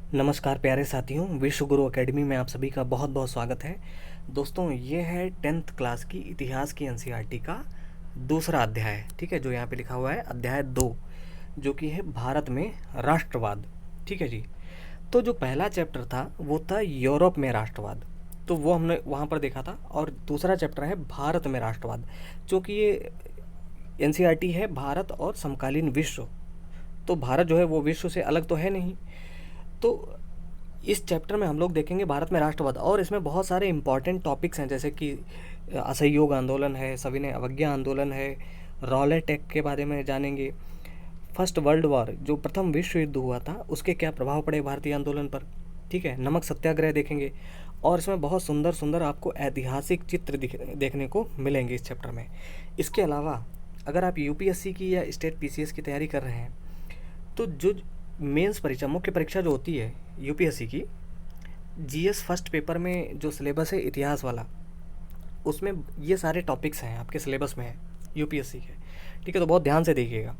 नमस्कार प्यारे साथियों, विश्व गुरु एकेडमी में आप सभी का बहुत बहुत स्वागत है। दोस्तों, ये है 10th क्लास की इतिहास की एनसीईआरटी का दूसरा अध्याय। ठीक है, जो यहाँ पे लिखा हुआ है अध्याय 2, जो कि है भारत में राष्ट्रवाद। ठीक है जी। तो जो पहला चैप्टर था वो था यूरोप में राष्ट्रवाद, तो वो हमने वहाँ पर देखा था। और दूसरा चैप्टर है भारत में राष्ट्रवाद, क्योंकि ये एनसीईआरटी है भारत और समकालीन विश्व। तो भारत जो है वो विश्व से अलग तो है नहीं। तो इस चैप्टर में हम लोग देखेंगे भारत में राष्ट्रवाद, और इसमें बहुत सारे इंपॉर्टेंट टॉपिक्स हैं, जैसे कि असहयोग आंदोलन है, सविनय अवज्ञा आंदोलन है, रॉलेट एक्ट के बारे में जानेंगे, फर्स्ट वर्ल्ड वॉर जो प्रथम विश्व युद्ध हुआ था उसके क्या प्रभाव पड़े भारतीय आंदोलन पर। ठीक है, नमक सत्याग्रह देखेंगे, और इसमें बहुत सुंदर सुंदर आपको ऐतिहासिक चित्र देखने को मिलेंगे इस चैप्टर में। इसके अलावा अगर आप यूपीएससी की या स्टेट पीसीएस की तैयारी कर रहे हैं, तो जो मेंस परीक्षा, मुख्य परीक्षा जो होती है यूपीएससी की, जीएस फर्स्ट पेपर में जो सिलेबस है इतिहास वाला, उसमें ये सारे टॉपिक्स हैं आपके सिलेबस में है यूपीएससी के। ठीक है, तो बहुत ध्यान से देखिएगा।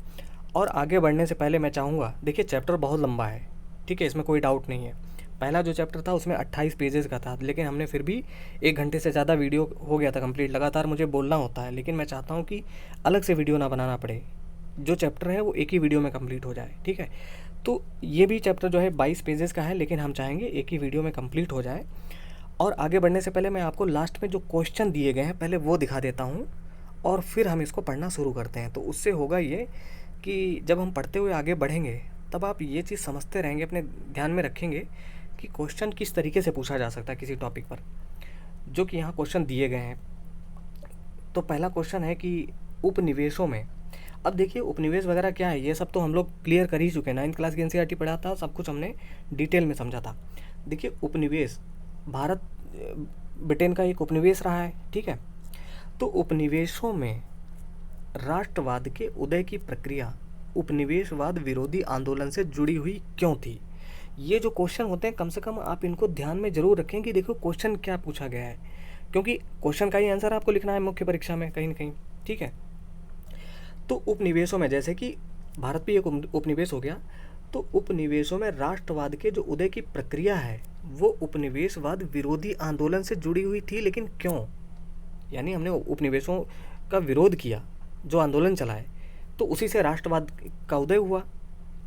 और आगे बढ़ने से पहले मैं चाहूँगा, देखिए चैप्टर बहुत लंबा है, ठीक है, इसमें कोई डाउट नहीं है। पहला जो चैप्टर था उसमें 28 पेजेस का था, लेकिन हमने फिर भी 1 घंटे से ज़्यादा वीडियो हो गया था कंप्लीट। लगातार मुझे बोलना होता है, लेकिन मैं चाहता हूँ कि अलग से वीडियो ना बनाना पड़े, जो चैप्टर है वो एक ही वीडियो में कंप्लीट हो जाए। ठीक है, तो ये भी चैप्टर जो है 22 पेजेस का है, लेकिन हम चाहेंगे एक ही वीडियो में कंप्लीट हो जाए। और आगे बढ़ने से पहले मैं आपको लास्ट में जो क्वेश्चन दिए गए हैं पहले वो दिखा देता हूँ, और फिर हम इसको पढ़ना शुरू करते हैं। तो उससे होगा ये कि जब हम पढ़ते हुए आगे बढ़ेंगे तब आप ये चीज़ समझते रहेंगे, अपने ध्यान में रखेंगे कि क्वेश्चन किस तरीके से पूछा जा सकता है किसी टॉपिक पर, जो कि यहाँ क्वेश्चन दिए गए हैं। तो पहला क्वेश्चन है कि उपनिवेशों में, अब देखिए उपनिवेश वगैरह क्या है, ये सब तो हम लोग क्लियर कर ही चुके हैं। 9th क्लास की एनसीईआरटी पढ़ा था, सब कुछ हमने डिटेल में समझा था। देखिए उपनिवेश, भारत ब्रिटेन का एक उपनिवेश रहा है। ठीक है, तो उपनिवेशों में राष्ट्रवाद के उदय की प्रक्रिया उपनिवेशवाद विरोधी आंदोलन से जुड़ी हुई क्यों थी। ये जो क्वेश्चन होते हैं, कम से कम आप इनको ध्यान में जरूर रखें कि देखो क्वेश्चन क्या पूछा गया है, क्योंकि क्वेश्चन का ही आंसर आपको लिखना है मुख्य परीक्षा में कहीं ना कहीं। ठीक है, तो उपनिवेशों में, जैसे कि भारत भी एक उपनिवेश हो गया, तो उपनिवेशों में राष्ट्रवाद के जो उदय की प्रक्रिया है वो उपनिवेशवाद विरोधी आंदोलन से जुड़ी हुई थी, लेकिन क्यों। यानी हमने उपनिवेशों का विरोध किया, जो आंदोलन चलाए, तो उसी से राष्ट्रवाद का उदय हुआ,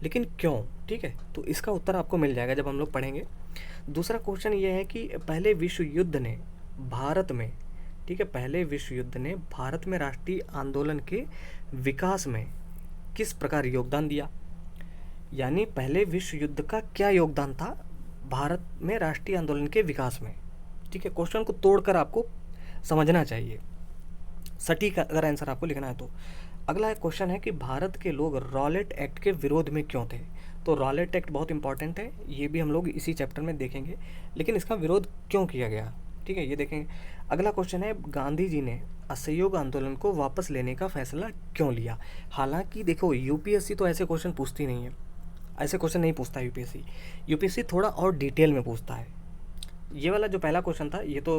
लेकिन क्यों। ठीक है, तो इसका उत्तर आपको मिल जाएगा जब हम लोग पढ़ेंगे। दूसरा क्वेश्चन ये है कि पहले विश्व युद्ध ने भारत में, ठीक है, पहले विश्व युद्ध ने भारत में राष्ट्रीय आंदोलन के विकास में किस प्रकार योगदान दिया। यानी पहले विश्व युद्ध का क्या योगदान था भारत में राष्ट्रीय आंदोलन के विकास में। ठीक है, क्वेश्चन को तोड़कर आपको समझना चाहिए, सटीक अगर आंसर आपको लिखना है तो। अगला क्वेश्चन है कि भारत के लोग रॉलेट एक्ट के विरोध में क्यों थे। तो रॉलेट एक्ट बहुत इंपॉर्टेंट है, ये भी हम लोग इसी चैप्टर में देखेंगे, लेकिन इसका विरोध क्यों किया गया, ठीक है, ये देखेंगे। अगला क्वेश्चन है गांधी जी ने असहयोग आंदोलन को वापस लेने का फैसला क्यों लिया। हालांकि देखो यूपीएससी तो ऐसे क्वेश्चन पूछती नहीं है, ऐसे क्वेश्चन नहीं पूछता यूपीएससी। यूपीएससी थोड़ा और डिटेल में पूछता है। ये वाला जो पहला क्वेश्चन था ये तो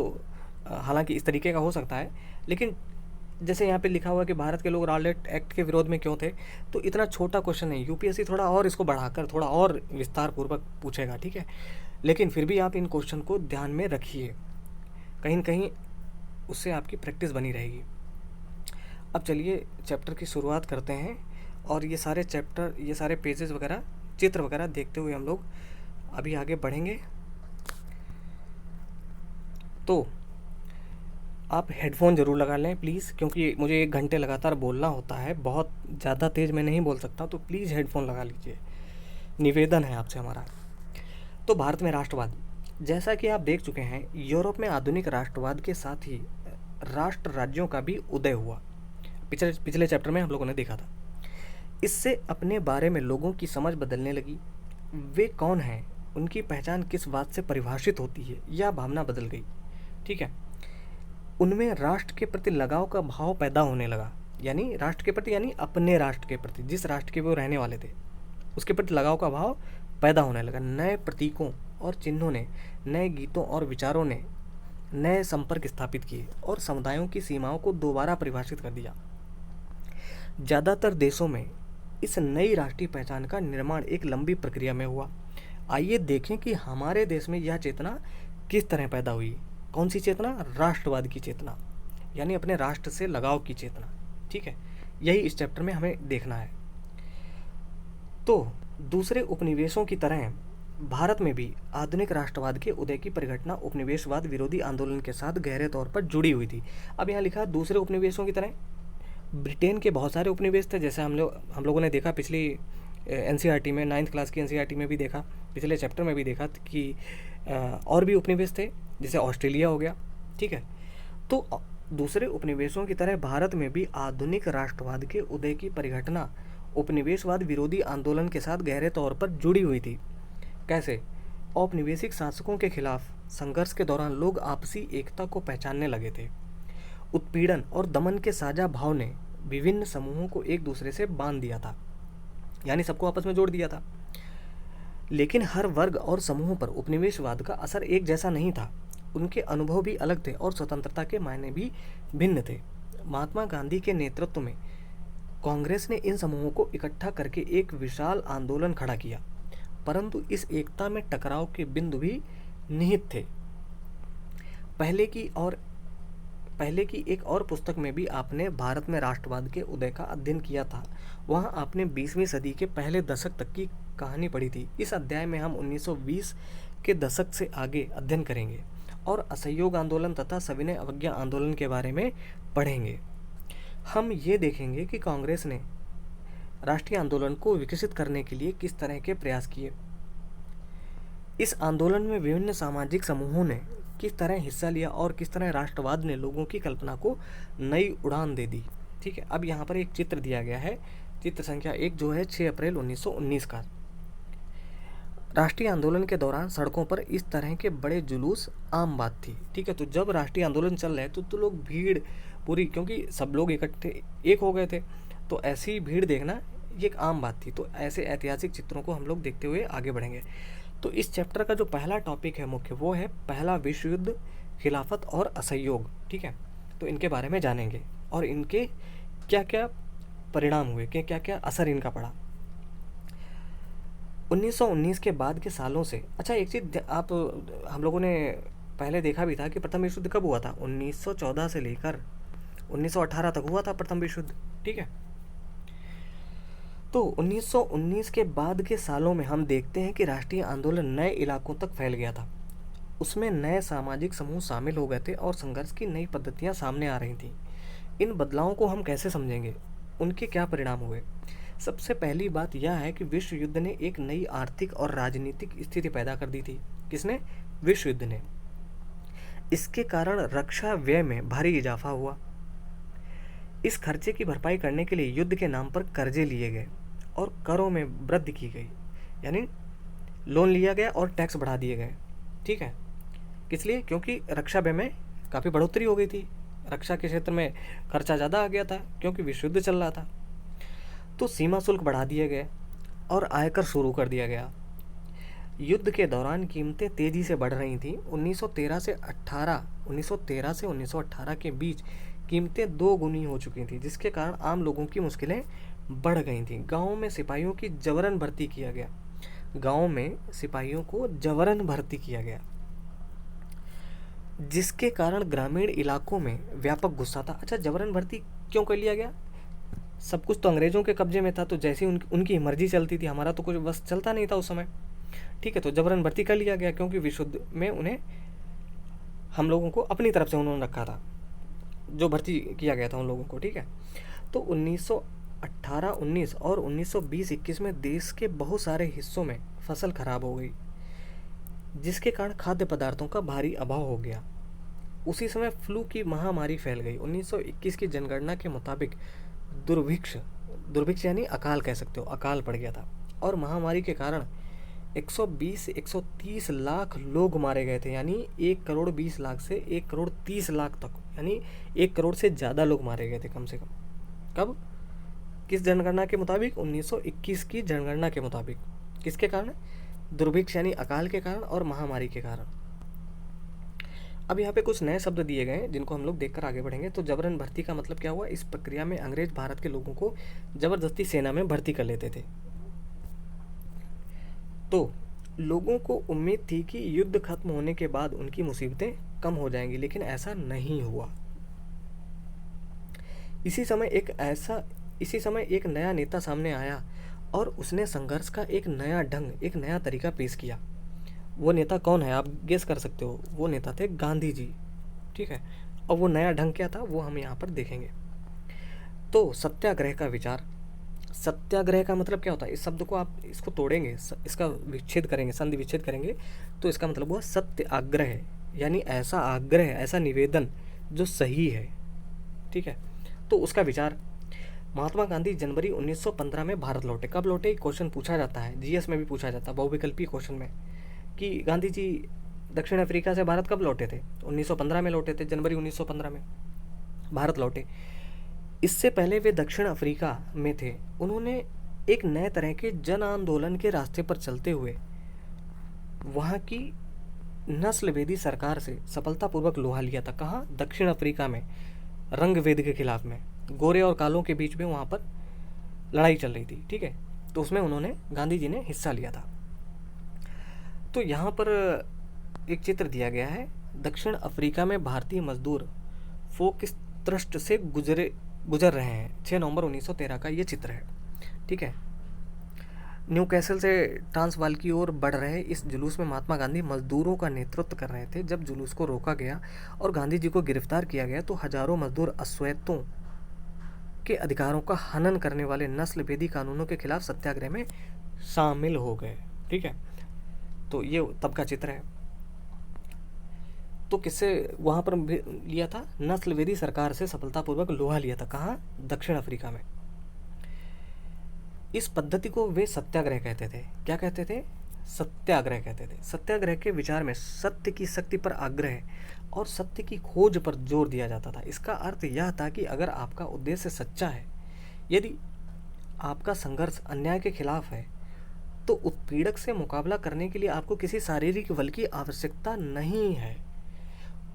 हालांकि इस तरीके का हो सकता है, लेकिन जैसे यहाँ पे लिखा हुआ है कि भारत के लोग रॉलेट एक्ट के विरोध में क्यों थे, तो इतना छोटा क्वेश्चन है, यूपीएससी थोड़ा और इसको बढ़ाकर थोड़ा और विस्तार पूर्वक पूछेगा। ठीक है, लेकिन फिर भी आप इन क्वेश्चन को ध्यान में रखिए, कहीं न कहीं उससे आपकी प्रैक्टिस बनी रहेगी। अब चलिए चैप्टर की शुरुआत करते हैं, और ये सारे चैप्टर, ये सारे पेजेस वगैरह, चित्र वगैरह देखते हुए हम लोग अभी आगे बढ़ेंगे। तो आप हेडफोन ज़रूर लगा लें प्लीज़, क्योंकि मुझे 1 घंटे लगातार बोलना होता है, बहुत ज़्यादा तेज़ मैं नहीं बोल सकता, तो प्लीज़ हेडफोन लगा लीजिए, निवेदन है आपसे हमारा। तो भारत में राष्ट्रवाद, जैसा कि आप देख चुके हैं, यूरोप में आधुनिक राष्ट्रवाद के साथ ही राष्ट्र राज्यों का भी उदय हुआ। पिछले चैप्टर में हम लोगों ने देखा था। इससे अपने बारे में लोगों की समझ बदलने लगी, वे कौन हैं, उनकी पहचान किस बात से परिभाषित होती है, यह भावना बदल गई। ठीक है, उनमें राष्ट्र के प्रति लगाव का भाव पैदा होने लगा, यानी राष्ट्र के प्रति, यानी अपने राष्ट्र के प्रति, जिस राष्ट्र के वो रहने वाले थे उसके प्रति लगाव का भाव पैदा होने लगा। नए प्रतीकों और चिन्हों ने, नए गीतों और विचारों ने नए संपर्क स्थापित किए और समुदायों की सीमाओं को दोबारा परिभाषित कर दिया। ज़्यादातर देशों में इस नई राष्ट्रीय पहचान का निर्माण एक लंबी प्रक्रिया में हुआ। आइए देखें कि हमारे देश में यह चेतना किस तरह पैदा हुई। कौन सी चेतना? राष्ट्रवाद की चेतना, यानी अपने राष्ट्र से लगाव की चेतना। ठीक है, यही इस चैप्टर में हमें देखना है। तो दूसरे उपनिवेशों की तरह भारत में भी आधुनिक राष्ट्रवाद के उदय की परिघटना उपनिवेशवाद विरोधी आंदोलन के साथ गहरे तौर पर जुड़ी हुई थी। अब यहाँ लिखा दूसरे उपनिवेशों की तरह। ब्रिटेन के बहुत सारे उपनिवेश थे, जैसे हम लोगों ने देखा पिछली एनसीईआरटी में, 9th क्लास की एनसीईआरटी में भी देखा, पिछले चैप्टर में भी देखा कि और भी उपनिवेश थे, जैसे ऑस्ट्रेलिया हो गया। ठीक है, तो दूसरे उपनिवेशों की तरह भारत में भी आधुनिक राष्ट्रवाद के उदय की परिघटना उपनिवेशवाद विरोधी आंदोलन के साथ गहरे तौर पर जुड़ी हुई थी। कैसे? औपनिवेशिक शासकों के खिलाफ संघर्ष के दौरान लोग आपसी एकता को पहचानने लगे थे। उत्पीड़न और दमन के साझा भाव ने विभिन्न समूहों को एक दूसरे से बांध दिया था, यानी सबको आपस में जोड़ दिया था। लेकिन हर वर्ग और समूह पर उपनिवेशवाद का असर एक जैसा नहीं था। उनके अनुभव भी अलग थे और स्वतंत्रता के मायने भी भिन्न थे। महात्मा गांधी के नेतृत्व में कांग्रेस ने इन समूहों को इकट्ठा करके एक विशाल आंदोलन खड़ा किया, परंतु इस एकता में टकराव के बिंदु भी निहित थे। पहले की एक और पुस्तक में भी आपने भारत में राष्ट्रवाद के उदय का अध्ययन किया था। वहां आपने 20वीं सदी के पहले दशक तक की कहानी पढ़ी थी। इस अध्याय में हम 1920 के दशक से आगे अध्ययन करेंगे और असहयोग आंदोलन तथा सविनय अवज्ञा आंदोलन के बारे में पढ़ेंगे। हम ये देखेंगे कि कांग्रेस ने राष्ट्रीय आंदोलन को विकसित करने के लिए किस तरह के प्रयास किए। इस आंदोलन में विभिन्न सामाजिक समूहों ने किस तरह हिस्सा लिया और किस तरह राष्ट्रवाद ने लोगों की कल्पना को नई उड़ान दे दी। ठीक है, अब यहाँ पर एक चित्र दिया गया है, चित्र संख्या 1, जो है 6 अप्रैल 1919 का। राष्ट्रीय आंदोलन के दौरान सड़कों पर इस तरह के बड़े जुलूस आम बात थी। ठीक है, तो जब राष्ट्रीय आंदोलन चल रहे तो लोग भीड़ पूरी, क्योंकि सब लोग इकट्ठे एक हो गए थे, तो ऐसी भीड़ देखना ये एक आम बात थी। तो ऐसे ऐतिहासिक चित्रों को हम लोग देखते हुए आगे बढ़ेंगे। तो इस चैप्टर का जो पहला टॉपिक है मुख्य, वो है पहला विश्व युद्ध, खिलाफत और असहयोग। ठीक है, तो इनके बारे में जानेंगे और इनके क्या क्या परिणाम हुए, क्या क्या असर इनका पड़ा 1919 के बाद के सालों से। अच्छा, एक चीज़ आप हम लोगों ने पहले देखा भी था कि प्रथम विश्व युद्ध कब हुआ था? 1914 से लेकर 1918 तक हुआ था प्रथम विश्व युद्ध। ठीक है, तो 1919 के बाद के सालों में हम देखते हैं कि राष्ट्रीय आंदोलन नए इलाकों तक फैल गया था। उसमें नए सामाजिक समूह शामिल हो गए थे और संघर्ष की नई पद्धतियां सामने आ रही थीं। इन बदलावों को हम कैसे समझेंगे, उनके क्या परिणाम हुए? सबसे पहली बात यह है कि विश्व युद्ध ने एक नई आर्थिक और राजनीतिक स्थिति पैदा कर दी थी। किसने? विश्व युद्ध ने। इसके कारण रक्षा व्यय में भारी इजाफा हुआ। इस खर्चे की भरपाई करने के लिए युद्ध के नाम पर कर्जे लिए गए और करों में वृद्धि की गई, यानी लोन लिया गया और टैक्स बढ़ा दिए गए। ठीक है, किस लिए? क्योंकि रक्षा व्यय में काफ़ी बढ़ोतरी हो गई थी, रक्षा के क्षेत्र में खर्चा ज़्यादा आ गया था क्योंकि विश्व युद्ध चल रहा था। तो सीमा शुल्क बढ़ा दिए गए और आयकर शुरू कर दिया गया। युद्ध के दौरान कीमतें तेज़ी से बढ़ रही थीं। 1913 से 1918 के बीच कीमतें 2 गुनी हो चुकी थी, जिसके कारण आम लोगों की मुश्किलें बढ़ गई थीं। गाँव में सिपाहियों की जबरन भर्ती किया गया। गाँव में सिपाहियों को जबरन भर्ती किया गया, जिसके कारण ग्रामीण इलाकों में व्यापक गुस्सा था। अच्छा, जबरन भर्ती क्यों कर लिया गया? सब कुछ तो अंग्रेज़ों के कब्जे में था, तो जैसे उनकी मर्जी चलती थी, हमारा तो कुछ बस चलता नहीं था उस समय। ठीक है, तो जबरन भर्ती कर लिया गया क्योंकि विश्व युद्ध में उन्हें, हम लोगों को अपनी तरफ से उन्होंने रखा था, जो भर्ती किया गया था उन लोगों को। ठीक है, तो 1918-19 और 1920-21 में देश के बहुत सारे हिस्सों में फसल खराब हो गई, जिसके कारण खाद्य पदार्थों का भारी अभाव हो गया। उसी समय फ्लू की महामारी फैल गई। 1921 की जनगणना के मुताबिक दुर्भिक्ष यानी अकाल कह सकते हो, अकाल पड़ गया था और महामारी के कारण 120 से 130 लाख लोग मारे गए थे, यानी 1 करोड़ 20 लाख से 1 करोड़ 30 लाख तक, यानी 1 करोड़ से ज़्यादा लोग मारे गए थे कम से कम। कब? किस जनगणना के मुताबिक? 1921 की जनगणना के मुताबिक। किसके कारण? दुर्भिक्ष यानी अकाल के कारण और महामारी के कारण। अब यहाँ पे कुछ नए शब्द दिए गए हैं जिनको हम लोग देखकर आगे बढ़ेंगे। तो जबरन भर्ती का मतलब क्या हुआ? इस प्रक्रिया में अंग्रेज भारत के लोगों को जबरदस्ती सेना में भर्ती कर लेते थे। तो लोगों को उम्मीद थी कि युद्ध खत्म होने के बाद उनकी मुसीबतें कम हो जाएंगी, लेकिन ऐसा नहीं हुआ। इसी समय एक ऐसा इसी समय एक नया नेता सामने आया और उसने संघर्ष का एक नया ढंग, एक नया तरीका पेश किया। वो नेता कौन है आप गेस कर सकते हो? वो नेता थे गांधी जी। ठीक है, और वो नया ढंग क्या था वो हम यहाँ पर देखेंगे। तो सत्याग्रह का विचार। सत्याग्रह का मतलब क्या होता है? इस शब्द को आप इसको तोड़ेंगे, इसका विच्छेद करेंगे, संधि विच्छेद करेंगे, तो इसका मतलब हुआ सत्य आग्रह, यानी ऐसा आग्रह, ऐसा निवेदन जो सही है। ठीक है, तो उसका विचार। महात्मा गांधी जनवरी 1915 में भारत लौटे। कब लौटे? क्वेश्चन पूछा जाता है, जीएस में भी पूछा जाता है बहुविकल्पीय क्वेश्चन में, कि गांधी जी दक्षिण अफ्रीका से भारत कब लौटे थे? 1915 में लौटे थे, जनवरी 1915 में भारत लौटे। इससे पहले वे दक्षिण अफ्रीका में थे। उन्होंने एक नए तरह के जन आंदोलन के रास्ते पर चलते हुए वहाँ की नस्लभेदी सरकार से सफलतापूर्वक लोहा लिया था। कहाँ? दक्षिण अफ्रीका में, रंगभेद के खिलाफ में, गोरे और कालों के बीच में वहाँ पर लड़ाई चल रही थी। ठीक है, तो उसमें उन्होंने, गांधी जी ने हिस्सा लिया था। तो यहाँ पर एक चित्र दिया गया है, दक्षिण अफ्रीका में भारतीय मजदूर फोक ट्रस्ट से गुजर रहे हैं। 6 नवंबर 1913 का ये चित्र है। ठीक है, न्यू कैसल से ट्रांसवाल की ओर बढ़ रहे इस जुलूस में महात्मा गांधी मजदूरों का नेतृत्व कर रहे थे। जब जुलूस को रोका गया और गांधी जी को गिरफ्तार किया गया तो हजारों मजदूर अश्वेतों के अधिकारों का हनन करने वाले नस्लभेदी कानूनों के खिलाफ सत्याग्रह में शामिल हो गए। ठीक है, तो ये तब का चित्र है। तो किससे वहाँ पर लिया था? नस्लभेदी सरकार से सफलतापूर्वक लोहा लिया था। कहाँ? दक्षिण अफ्रीका में। इस पद्धति को वे सत्याग्रह कहते थे। क्या कहते थे? सत्याग्रह कहते थे। सत्याग्रह के विचार में सत्य की शक्ति पर आग्रह और सत्य की खोज पर जोर दिया जाता था। इसका अर्थ यह था कि अगर आपका उद्देश्य सच्चा है, यदि आपका संघर्ष अन्याय के खिलाफ है, तो उत्पीड़क से मुकाबला करने के लिए आपको किसी शारीरिक बल की आवश्यकता नहीं है।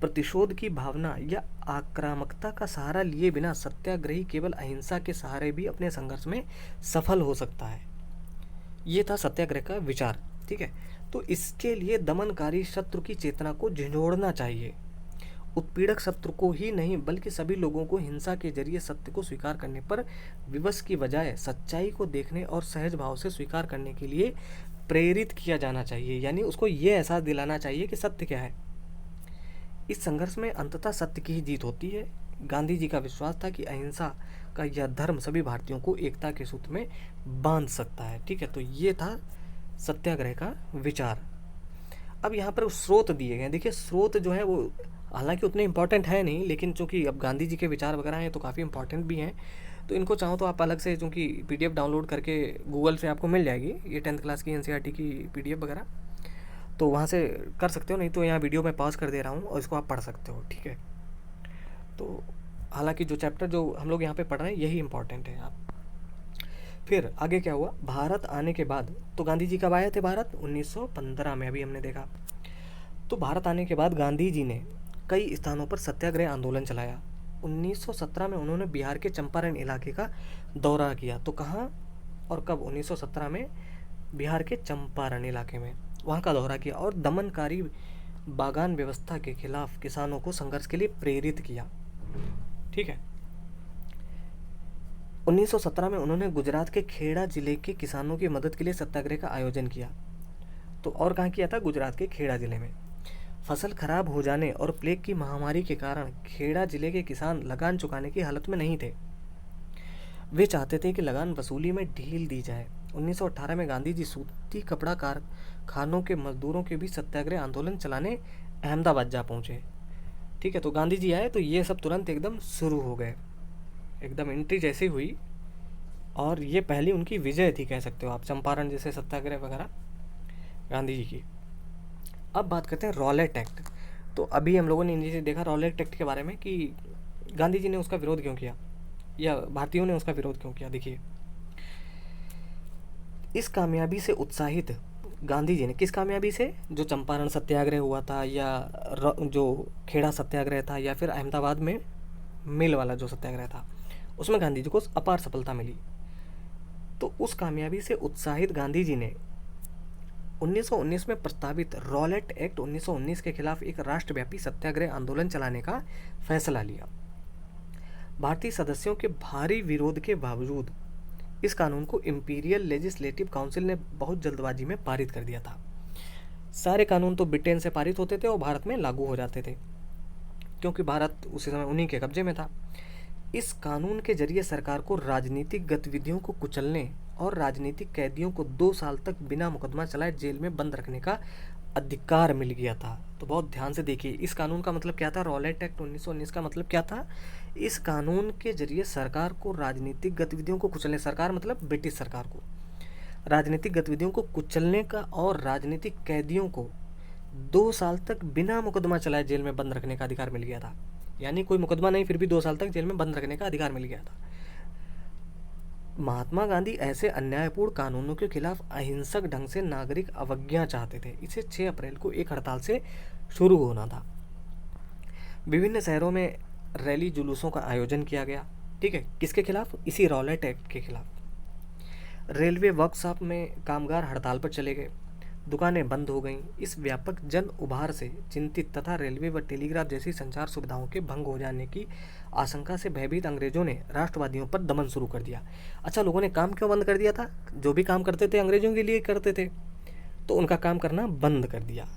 प्रतिशोध की भावना या आक्रामकता का सहारा लिए बिना सत्याग्रही केवल अहिंसा के सहारे भी अपने संघर्ष में सफल हो सकता है। ये था सत्याग्रह का विचार। ठीक है, तो इसके लिए दमनकारी शत्रु की चेतना को झिझोड़ना चाहिए। उत्पीड़क शत्रु को ही नहीं बल्कि सभी लोगों को हिंसा के जरिए सत्य को स्वीकार करने पर विवश की बजाय सच्चाई को देखने और सहज भाव से स्वीकार करने के लिए प्रेरित किया जाना चाहिए। यानी उसको ये एहसास दिलाना चाहिए कि सत्य क्या है। इस संघर्ष में अंततः सत्य की ही जीत होती है। गांधी जी का विश्वास था कि अहिंसा का यह धर्म सभी भारतीयों को एकता के सूत्र में बांध सकता है। ठीक है, तो ये था सत्याग्रह का विचार। अब यहाँ पर स्रोत दिए गए। देखिए, स्रोत जो है वो हालांकि उतने इंपॉर्टेंट है नहीं, लेकिन चूंकि अब गांधी जी के विचार वगैरह हैं तो काफ़ी इंपॉर्टेंट भी हैं। तो इनको चाहो तो आप अलग से, चूँकि PDF डाउनलोड करके गूगल से आपको मिल जाएगी, ये 10th क्लास की NCERT की PDF वगैरह, तो वहाँ से कर सकते हो। नहीं तो यहाँ वीडियो में पॉज कर दे रहा हूँ और इसको आप पढ़ सकते हो। ठीक है, तो हालांकि जो चैप्टर जो हम लोग यहाँ पे पढ़ रहे हैं यही इंपॉर्टेंट है। आप फिर आगे क्या हुआ? भारत आने के बाद, तो गांधी जी कब आए थे भारत? 1915 में, अभी हमने देखा। तो भारत आने के बाद गांधी जी ने कई स्थानों पर सत्याग्रह आंदोलन चलाया। 1917 में उन्होंने बिहार के चंपारण इलाके का दौरा किया। तो कहाँ और कब? 1917 में बिहार के चंपारण इलाके में वहाँ का दौरा किया और दमनकारी बागान व्यवस्था के खिलाफ किसानों को संघर्ष के लिए प्रेरित किया। ठीक है, 1917 में उन्होंने गुजरात के खेड़ा जिले के किसानों की मदद के लिए सत्याग्रह का आयोजन किया। तो और कहाँ किया था? गुजरात के खेड़ा जिले में। फसल खराब हो जाने और प्लेग की महामारी के कारण खेड़ा जिले के किसान लगान चुकाने की हालत में नहीं थे। वे चाहते थे कि लगान वसूली में ढील दी जाए। 1918 में गांधी जी सूती कपड़ा कारखानों के मजदूरों के बीच सत्याग्रह आंदोलन चलाने अहमदाबाद जा पहुंचे। ठीक है, तो गांधी जी आए तो ये सब तुरंत एकदम शुरू हो गए, एकदम एंट्री जैसी हुई। और ये पहली उनकी विजय थी, कह सकते हो आप, चंपारण जैसे सत्याग्रह वगैरह गांधी जी की। अब बात करते हैं रॉलेट एक्ट। तो अभी हम लोगों ने नीचे देखा रॉलेट एक्ट के बारे में कि गांधी जी ने उसका विरोध क्यों किया या भारतीयों ने उसका विरोध क्यों किया। देखिए, इस कामयाबी से उत्साहित गांधी जी ने, किस कामयाबी से? जो चंपारण सत्याग्रह हुआ था या जो खेड़ा सत्याग्रह था या फिर अहमदाबाद में मिल वाला जो सत्याग्रह था, उसमें गांधी जी को अपार सफलता मिली। तो उस कामयाबी से उत्साहित गांधी जी ने 1919 में प्रस्तावित रॉलेट एक्ट 1919 के खिलाफ एक राष्ट्रव्यापी सत्याग्रह आंदोलन चलाने का फैसला लिया। भारतीय सदस्यों के भारी विरोध के बावजूद इस कानून को इंपीरियल लेजिस्लेटिव काउंसिल ने बहुत जल्दबाजी में पारित कर दिया था। सारे कानून तो ब्रिटेन से पारित होते थे और भारत में लागू हो जाते थे, क्योंकि भारत उसी समय उन्हीं के कब्जे में था। इस कानून के जरिए सरकार को राजनीतिक गतिविधियों को कुचलने और राजनीतिक कैदियों को 2 साल तक बिना मुकदमा चलाए जेल में बंद रखने का अधिकार मिल गया था। तो बहुत ध्यान से देखिए, इस कानून का मतलब क्या था। रॉलेट एक्ट 1919 का मतलब क्या था। इस कानून के जरिए सरकार को राजनीतिक गतिविधियों को कुचलने, सरकार मतलब ब्रिटिश सरकार को राजनीतिक गतिविधियों को कुचलने का और राजनीतिक कैदियों को 2 साल तक बिना मुकदमा चलाए जेल में बंद रखने का अधिकार मिल गया था। यानी कोई मुकदमा नहीं, फिर भी 2 साल तक जेल में बंद रखने का अधिकार मिल गया था। महात्मा गांधी ऐसे अन्यायपूर्ण कानूनों के खिलाफ अहिंसक ढंग से नागरिक अवज्ञा चाहते थे। इसे 6 अप्रैल को एक हड़ताल से शुरू होना था। विभिन्न शहरों में रैली जुलूसों का आयोजन किया गया। ठीक है, किसके खिलाफ? इसी रॉलेट एक्ट के खिलाफ। रेलवे वर्कशॉप में कामगार हड़ताल पर चले गए, दुकानें बंद हो गईं। इस व्यापक जन उभार से चिंतित तथा रेलवे व टेलीग्राफ जैसी संचार सुविधाओं के भंग हो जाने की आशंका से भयभीत अंग्रेजों ने राष्ट्रवादियों पर दमन शुरू कर दिया। अच्छा, लोगों ने काम क्यों बंद कर दिया था? जो भी काम करते थे अंग्रेजों के लिए करते थे, तो उनका काम करना बंद कर दिया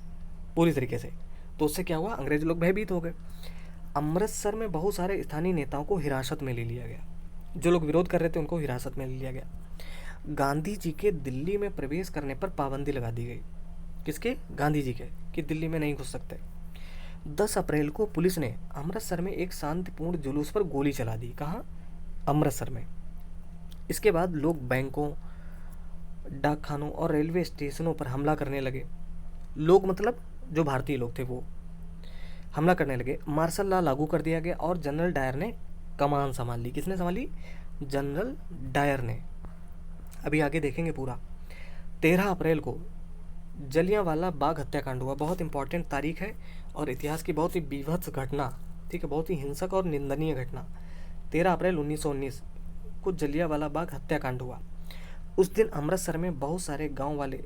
पूरी तरीके से। तो उससे क्या हुआ? अंग्रेज लोग भयभीत हो गए। अमृतसर में बहुत सारे स्थानीय नेताओं को हिरासत में ले लिया गया। जो लोग विरोध कर रहे थे उनको हिरासत में ले लिया गया। गांधी जी के दिल्ली में प्रवेश करने पर पाबंदी लगा दी गई। किसके? गांधी जी के, कि दिल्ली में नहीं घुस सकते। 10 अप्रैल को पुलिस ने अमृतसर में एक शांतिपूर्ण जुलूस पर गोली चला दी। कहाँ? अमृतसर में। इसके बाद लोग बैंकों, डाकखानों और रेलवे स्टेशनों पर हमला करने लगे। लोग मतलब जो भारतीय लोग थे वो हमला करने लगे। मार्शल लॉ लागू कर दिया गया और जनरल डायर ने कमान संभाल ली। किसने संभाली? जनरल डायर ने। अभी आगे देखेंगे पूरा। 13 अप्रैल को जलियांवाला बाग हत्याकांड हुआ। बहुत इंपॉर्टेंट तारीख है और इतिहास की बहुत ही बीभत्स घटना। ठीक है, बहुत ही हिंसक और निंदनीय घटना। 13 अप्रैल 1919 को जलियांवाला बाग हत्याकांड हुआ। उस दिन अमृतसर में बहुत सारे गांव वाले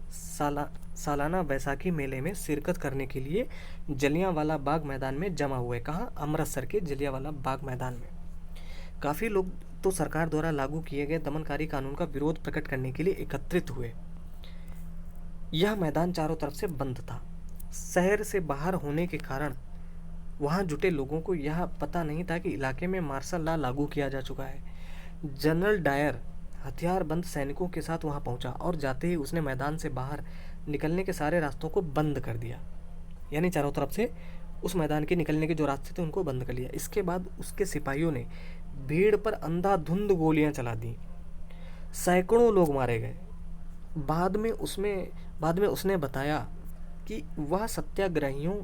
सालाना बैसाखी मेले में शिरकत करने के लिए जलियांवाला बाग मैदान में जमा हुए। कहाँ? अमृतसर के जलियांवाला बाग मैदान में। काफ़ी लोग तो सरकार द्वारा लागू किए गए दमनकारी कानून का विरोध प्रकट करने के लिए एकत्रित हुए। यह मैदान चारों तरफ से बंद था। शहर से बाहर होने के कारण वहां जुटे लोगों को यह पता नहीं था कि इलाके में मार्शल लॉ लागू किया जा चुका है। जनरल डायर हथियारबंद सैनिकों के साथ वहां पहुंचा और जाते ही उसने मैदान से बाहर निकलने के सारे रास्तों को बंद कर दिया। यानी चारों तरफ से उस मैदान के निकलने के जो रास्ते थे उनको बंद कर लिया। इसके बाद उसके सिपाहियों ने भीड़ पर अंधाधुंध गोलियां चला दी। सैकड़ों लोग मारे गए। बाद में उसने बताया कि वह सत्याग्रहियों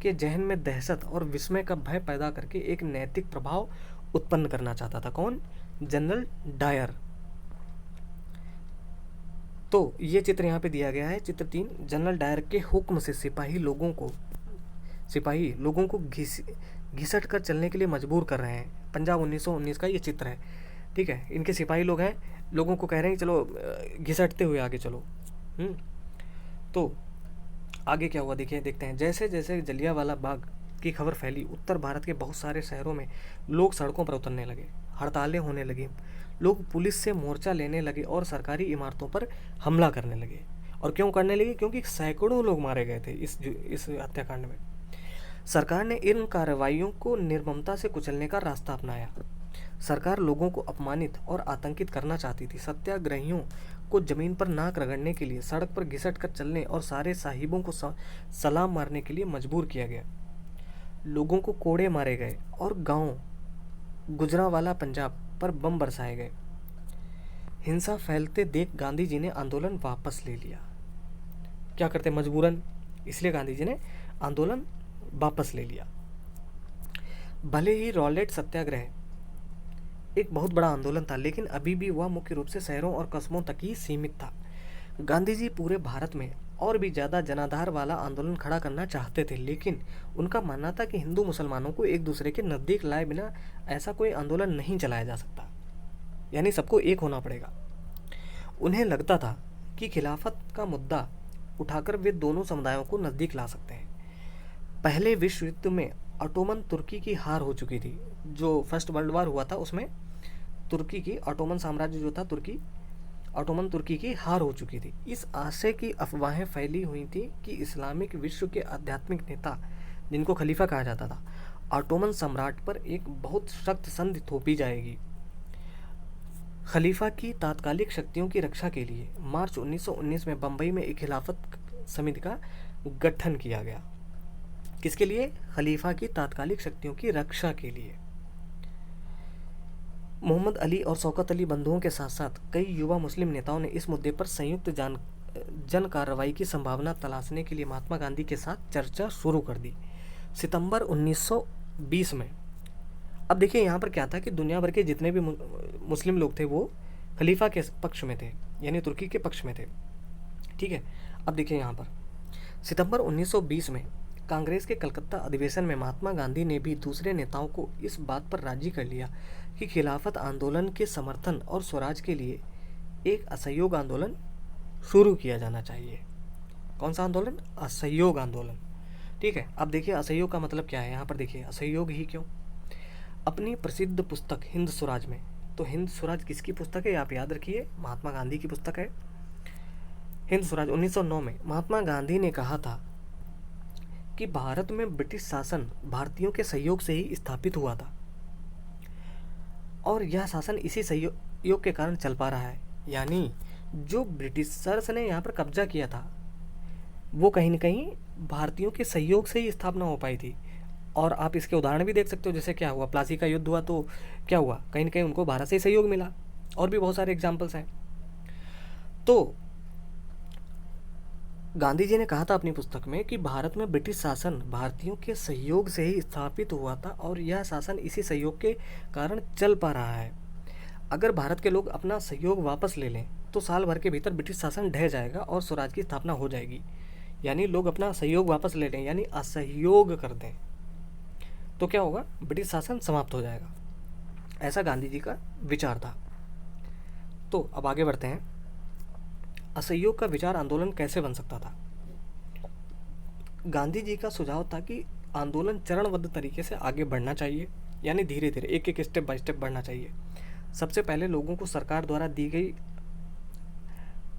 के जहन में दहशत और विस्मय का भय पैदा करके एक नैतिक प्रभाव उत्पन्न करना चाहता था। कौन? General Dyer. तो ये चित्र यहाँ पे दिया गया है, चित्र 3। जनरल डायर के हुक्म से सिपाही लोगों को घिसट कर चलने के लिए मजबूर कर रहे हैं। पंजाब 1919 का ये चित्र है। ठीक है, इनके सिपाही लोग हैं, लोगों को कह रहे हैं चलो घिसटते हुए आगे चलो। तो आगे क्या हुआ देखते हैं। जैसे जैसे जलियांवाला बाग की खबर फैली, उत्तर भारत के बहुत सारे शहरों में लोग सड़कों पर उतरने लगे, हड़तालें होने लगी, लोग पुलिस से मोर्चा लेने लगे और सरकारी इमारतों पर हमला करने लगे। और क्यों करने लगे? क्योंकि सैकड़ों लोग मारे गए थे इस हत्याकांड में। सरकार ने इन कार्रवाइयों को निर्ममता से कुचलने का रास्ता अपनाया। सरकार लोगों को अपमानित और आतंकित करना चाहती थी। सत्याग्रहियों को जमीन पर नाक रगड़ने के लिए, सड़क पर घिसट कर चलने और सारे साहिबों को सलाम मारने के लिए मजबूर किया गया। लोगों को कोड़े मारे गए और गांव गुजरांवाला पंजाब पर बम बरसाए गए। हिंसा फैलते देख गांधी जी ने आंदोलन वापस ले लिया। क्या करते? मजबूरन, इसलिए गांधी जी ने आंदोलन वापस ले लिया। भले ही रॉलेट सत्याग्रह एक बहुत बड़ा आंदोलन था, लेकिन अभी भी वह मुख्य रूप से शहरों और कस्बों तक ही सीमित था। गांधी जी पूरे भारत में और भी ज़्यादा जनाधार वाला आंदोलन खड़ा करना चाहते थे, लेकिन उनका मानना था कि हिंदू मुसलमानों को एक दूसरे के नज़दीक लाए बिना ऐसा कोई आंदोलन नहीं चलाया जा सकता। यानी सबको एक होना पड़ेगा। उन्हें लगता था कि खिलाफत का मुद्दा उठाकर वे दोनों समुदायों को नज़दीक ला सकते हैं। पहले विश्व युद्ध में ऑटोमन तुर्की की हार हो चुकी थी। जो फर्स्ट वर्ल्ड वॉर हुआ था उसमें तुर्की की, ऑटोमन साम्राज्य जो था तुर्की, ऑटोमन तुर्की की हार हो चुकी थी। इस आशय की अफवाहें फैली हुई थी कि इस्लामिक विश्व के आध्यात्मिक नेता, जिनको खलीफा कहा जाता था, ऑटोमन सम्राट पर एक बहुत सख्त संधि थोपी जाएगी। खलीफा की तात्कालिक शक्तियों की रक्षा के लिए मार्च 1919 में बंबई में एक खिलाफत समिति का गठन किया गया। किसके लिए? खलीफा की तात्कालिक शक्तियों की रक्षा के लिए। मोहम्मद अली और शौकत अली बंधुओं के साथ साथ कई युवा मुस्लिम नेताओं ने इस मुद्दे पर संयुक्त जन कार्रवाई की संभावना तलाशने के लिए महात्मा गांधी के साथ चर्चा शुरू कर दी। सितंबर 1920 में, अब देखिए यहाँ पर क्या था कि दुनिया भर के जितने भी मुस्लिम लोग थे वो खलीफा के पक्ष में थे, यानी तुर्की के पक्ष में थे। ठीक है, अब देखिए यहाँ पर सितंबर 1920 में कांग्रेस के कलकत्ता अधिवेशन में महात्मा गांधी ने भी दूसरे नेताओं को इस बात पर राजी कर लिया कि खिलाफत आंदोलन के समर्थन और स्वराज के लिए एक असहयोग आंदोलन शुरू किया जाना चाहिए। कौन सा आंदोलन? असहयोग आंदोलन। ठीक है, अब देखिए असहयोग का मतलब क्या है। यहाँ पर देखिए असहयोग ही क्यों। अपनी प्रसिद्ध पुस्तक हिंद स्वराज में, तो हिंद स्वराज किसकी पुस्तक है? आप याद रखिए, महात्मा गांधी की पुस्तक है हिंद स्वराज। 1909 में महात्मा गांधी ने कहा था कि भारत में ब्रिटिश शासन भारतीयों के सहयोग से ही स्थापित हुआ था और यह शासन इसी सहयोग के कारण चल पा रहा है। यानी जो ब्रिटिशर्स ने यहाँ पर कब्जा किया था वो कहीं ना कहीं भारतीयों के सहयोग से ही स्थापना हो पाई थी। और आप इसके उदाहरण भी देख सकते हो, जैसे क्या हुआ, प्लासी का युद्ध हुआ तो क्या हुआ, कहीं ना कहीं उनको भारत से ही सहयोग मिला। और भी बहुत सारे एग्जाम्पल्स हैं। तो गांधी जी ने कहा था अपनी पुस्तक में कि भारत में ब्रिटिश शासन भारतीयों के सहयोग से ही स्थापित हुआ था और यह शासन इसी सहयोग के कारण चल पा रहा है। अगर भारत के लोग अपना सहयोग वापस ले लें तो साल भर के भीतर ब्रिटिश शासन ढह जाएगा और स्वराज की स्थापना हो जाएगी। यानी लोग अपना सहयोग वापस ले लें, यानी असहयोग कर दें, तो क्या होगा? ब्रिटिश शासन समाप्त हो जाएगा। ऐसा गांधी जी का विचार था। तो अब आगे बढ़ते हैं। असहयोग का विचार आंदोलन कैसे बन सकता था? गांधी जी का सुझाव था कि आंदोलन चरणबद्ध तरीके से आगे बढ़ना चाहिए, यानी धीरे धीरे एक एक स्टेप बाय स्टेप बढ़ना चाहिए। सबसे पहले लोगों को सरकार द्वारा दी गई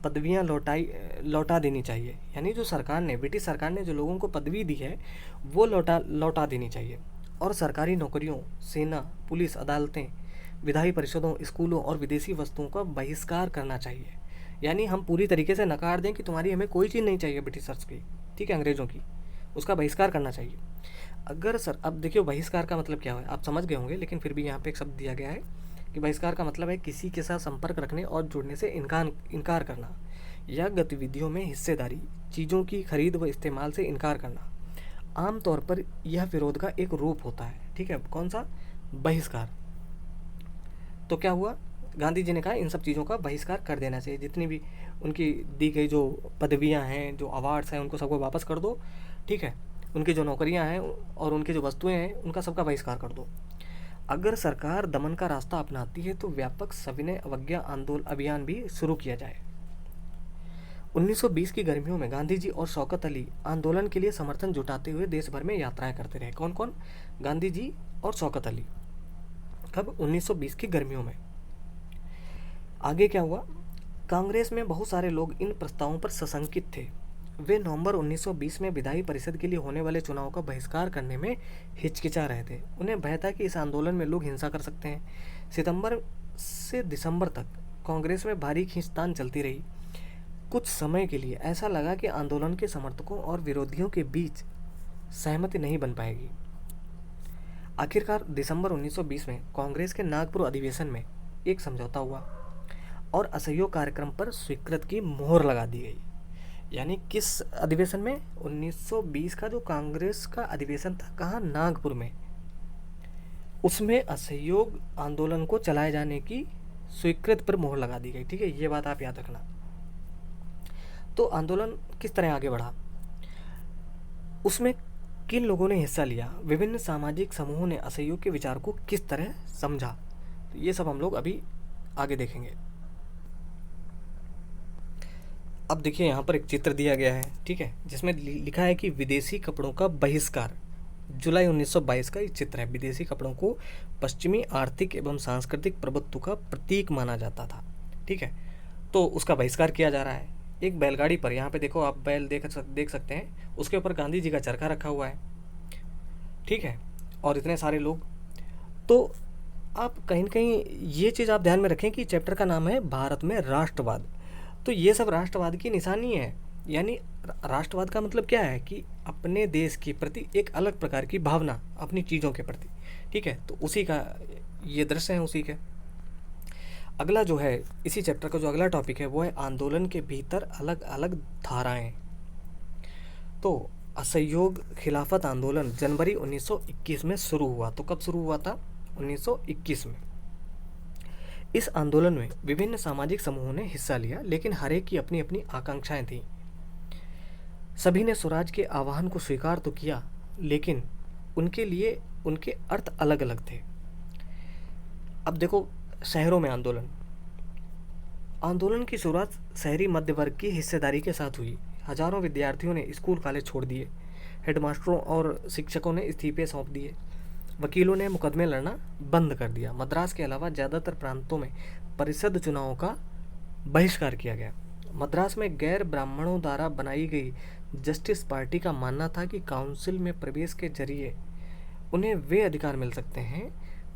पदवियां लौटा देनी चाहिए। यानी जो सरकार ने, ब्रिटिश सरकार ने जो लोगों को पदवी दी है वो लौटा देनी चाहिए। और सरकारी नौकरियों, सेना, पुलिस, अदालतें, विधायी परिषदों, स्कूलों और विदेशी वस्तुओं का बहिष्कार करना चाहिए। यानी हम पूरी तरीके से नकार दें कि तुम्हारी हमें कोई चीज़ नहीं चाहिए ब्रिटिशर्स की, ठीक है, अंग्रेज़ों की, उसका बहिष्कार करना चाहिए। अगर सर, अब देखिए बहिष्कार का मतलब क्या है आप समझ गए होंगे, लेकिन फिर भी यहाँ पे एक शब्द दिया गया है कि बहिष्कार का मतलब है किसी के साथ संपर्क रखने और जुड़ने से इनकार करना या गतिविधियों में हिस्सेदारी, चीज़ों की खरीद व इस्तेमाल से इनकार करना। आमतौर पर यह विरोध का एक रूप होता है। ठीक है, कौन सा? बहिष्कार। तो क्या हुआ? गांधी जी ने कहा इन सब चीज़ों का बहिष्कार कर देना चाहिए। जितनी भी उनकी दी गई जो पदवियां हैं, जो अवार्ड्स हैं, उनको सबको वापस कर दो। ठीक है, उनकी जो नौकरियां हैं और उनकी जो वस्तुएं हैं उनका सबका बहिष्कार कर दो। अगर सरकार दमन का रास्ता अपनाती है तो व्यापक सविनय अवज्ञा अभियान भी शुरू किया जाए। 1920 की गर्मियों में गांधी जी और शौकत अली आंदोलन के लिए समर्थन जुटाते हुए देश भर में यात्राएं करते रहे। कौन कौन? गांधी जी और शौकत अली। कब? 1920 की गर्मियों में। आगे क्या हुआ? कांग्रेस में बहुत सारे लोग इन प्रस्तावों पर सशंकित थे। वे नवंबर 1920 में विधायी परिषद के लिए होने वाले चुनाव का बहिष्कार करने में हिचकिचा रहे थे। उन्हें भय था कि इस आंदोलन में लोग हिंसा कर सकते हैं। सितंबर से दिसंबर तक कांग्रेस में भारी खींचतान चलती रही। कुछ समय के लिए ऐसा लगा कि आंदोलन के समर्थकों और विरोधियों के बीच सहमति नहीं बन पाएगी। आखिरकार दिसंबर 1920 में कांग्रेस के नागपुर अधिवेशन में एक समझौता हुआ और असहयोग कार्यक्रम पर स्वीकृत की मोहर लगा दी गई। यानी किस अधिवेशन में? 1920 का जो कांग्रेस का अधिवेशन था, कहाँ? नागपुर में। उसमें असहयोग आंदोलन को चलाए जाने की स्वीकृत पर मोहर लगा दी गई। ठीक है, ये बात आप याद रखना। तो आंदोलन किस तरह आगे बढ़ा, उसमें किन लोगों ने हिस्सा लिया, विभिन्न सामाजिक समूहों ने असहयोग के विचार को किस तरह समझा, तो ये सब हम लोग अभी आगे देखेंगे। अब देखिए यहाँ पर एक चित्र दिया गया है, ठीक है, जिसमें लिखा है कि विदेशी कपड़ों का बहिष्कार। जुलाई 1922 का ये चित्र है। विदेशी कपड़ों को पश्चिमी आर्थिक एवं सांस्कृतिक प्रभुत्व का प्रतीक माना जाता था, ठीक है, तो उसका बहिष्कार किया जा रहा है। एक बैलगाड़ी पर, यहाँ पे देखो आप बैल देख सकते हैं, उसके ऊपर गांधी जी का चरखा रखा हुआ है, ठीक है, और इतने सारे लोग। तो आप कहीं न कहीं ये चीज़ आप ध्यान में रखें कि चैप्टर का नाम है भारत में राष्ट्रवाद। तो ये सब राष्ट्रवाद की निशानी है। यानी राष्ट्रवाद का मतलब क्या है कि अपने देश के प्रति एक अलग प्रकार की भावना, अपनी चीज़ों के प्रति, ठीक है, तो उसी का ये दृश्य है उसी के। अगला जो है इसी चैप्टर का जो अगला टॉपिक है वो है आंदोलन के भीतर अलग अलग धाराएं। तो असहयोग खिलाफत आंदोलन जनवरी 1921 में शुरू हुआ। तो कब शुरू हुआ था? 1921 में। इस आंदोलन में विभिन्न सामाजिक समूहों ने हिस्सा लिया, लेकिन हर एक की अपनी अपनी आकांक्षाएं थीं। सभी ने स्वराज के आह्वान को स्वीकार तो किया, लेकिन उनके लिए उनके अर्थ अलग अलग थे। अब देखो, शहरों में आंदोलन की शुरुआत शहरी मध्य वर्ग की हिस्सेदारी के साथ हुई। हजारों विद्यार्थियों ने स्कूल कॉलेज छोड़ दिए, हेडमास्टरों और शिक्षकों ने इस्तीफे सौंप दिए, वकीलों ने मुकदमे लड़ना बंद कर दिया। मद्रास के अलावा ज़्यादातर प्रांतों में परिषद चुनावों का बहिष्कार किया गया। मद्रास में गैर ब्राह्मणों द्वारा बनाई गई जस्टिस पार्टी का मानना था कि काउंसिल में प्रवेश के जरिए उन्हें वे अधिकार मिल सकते हैं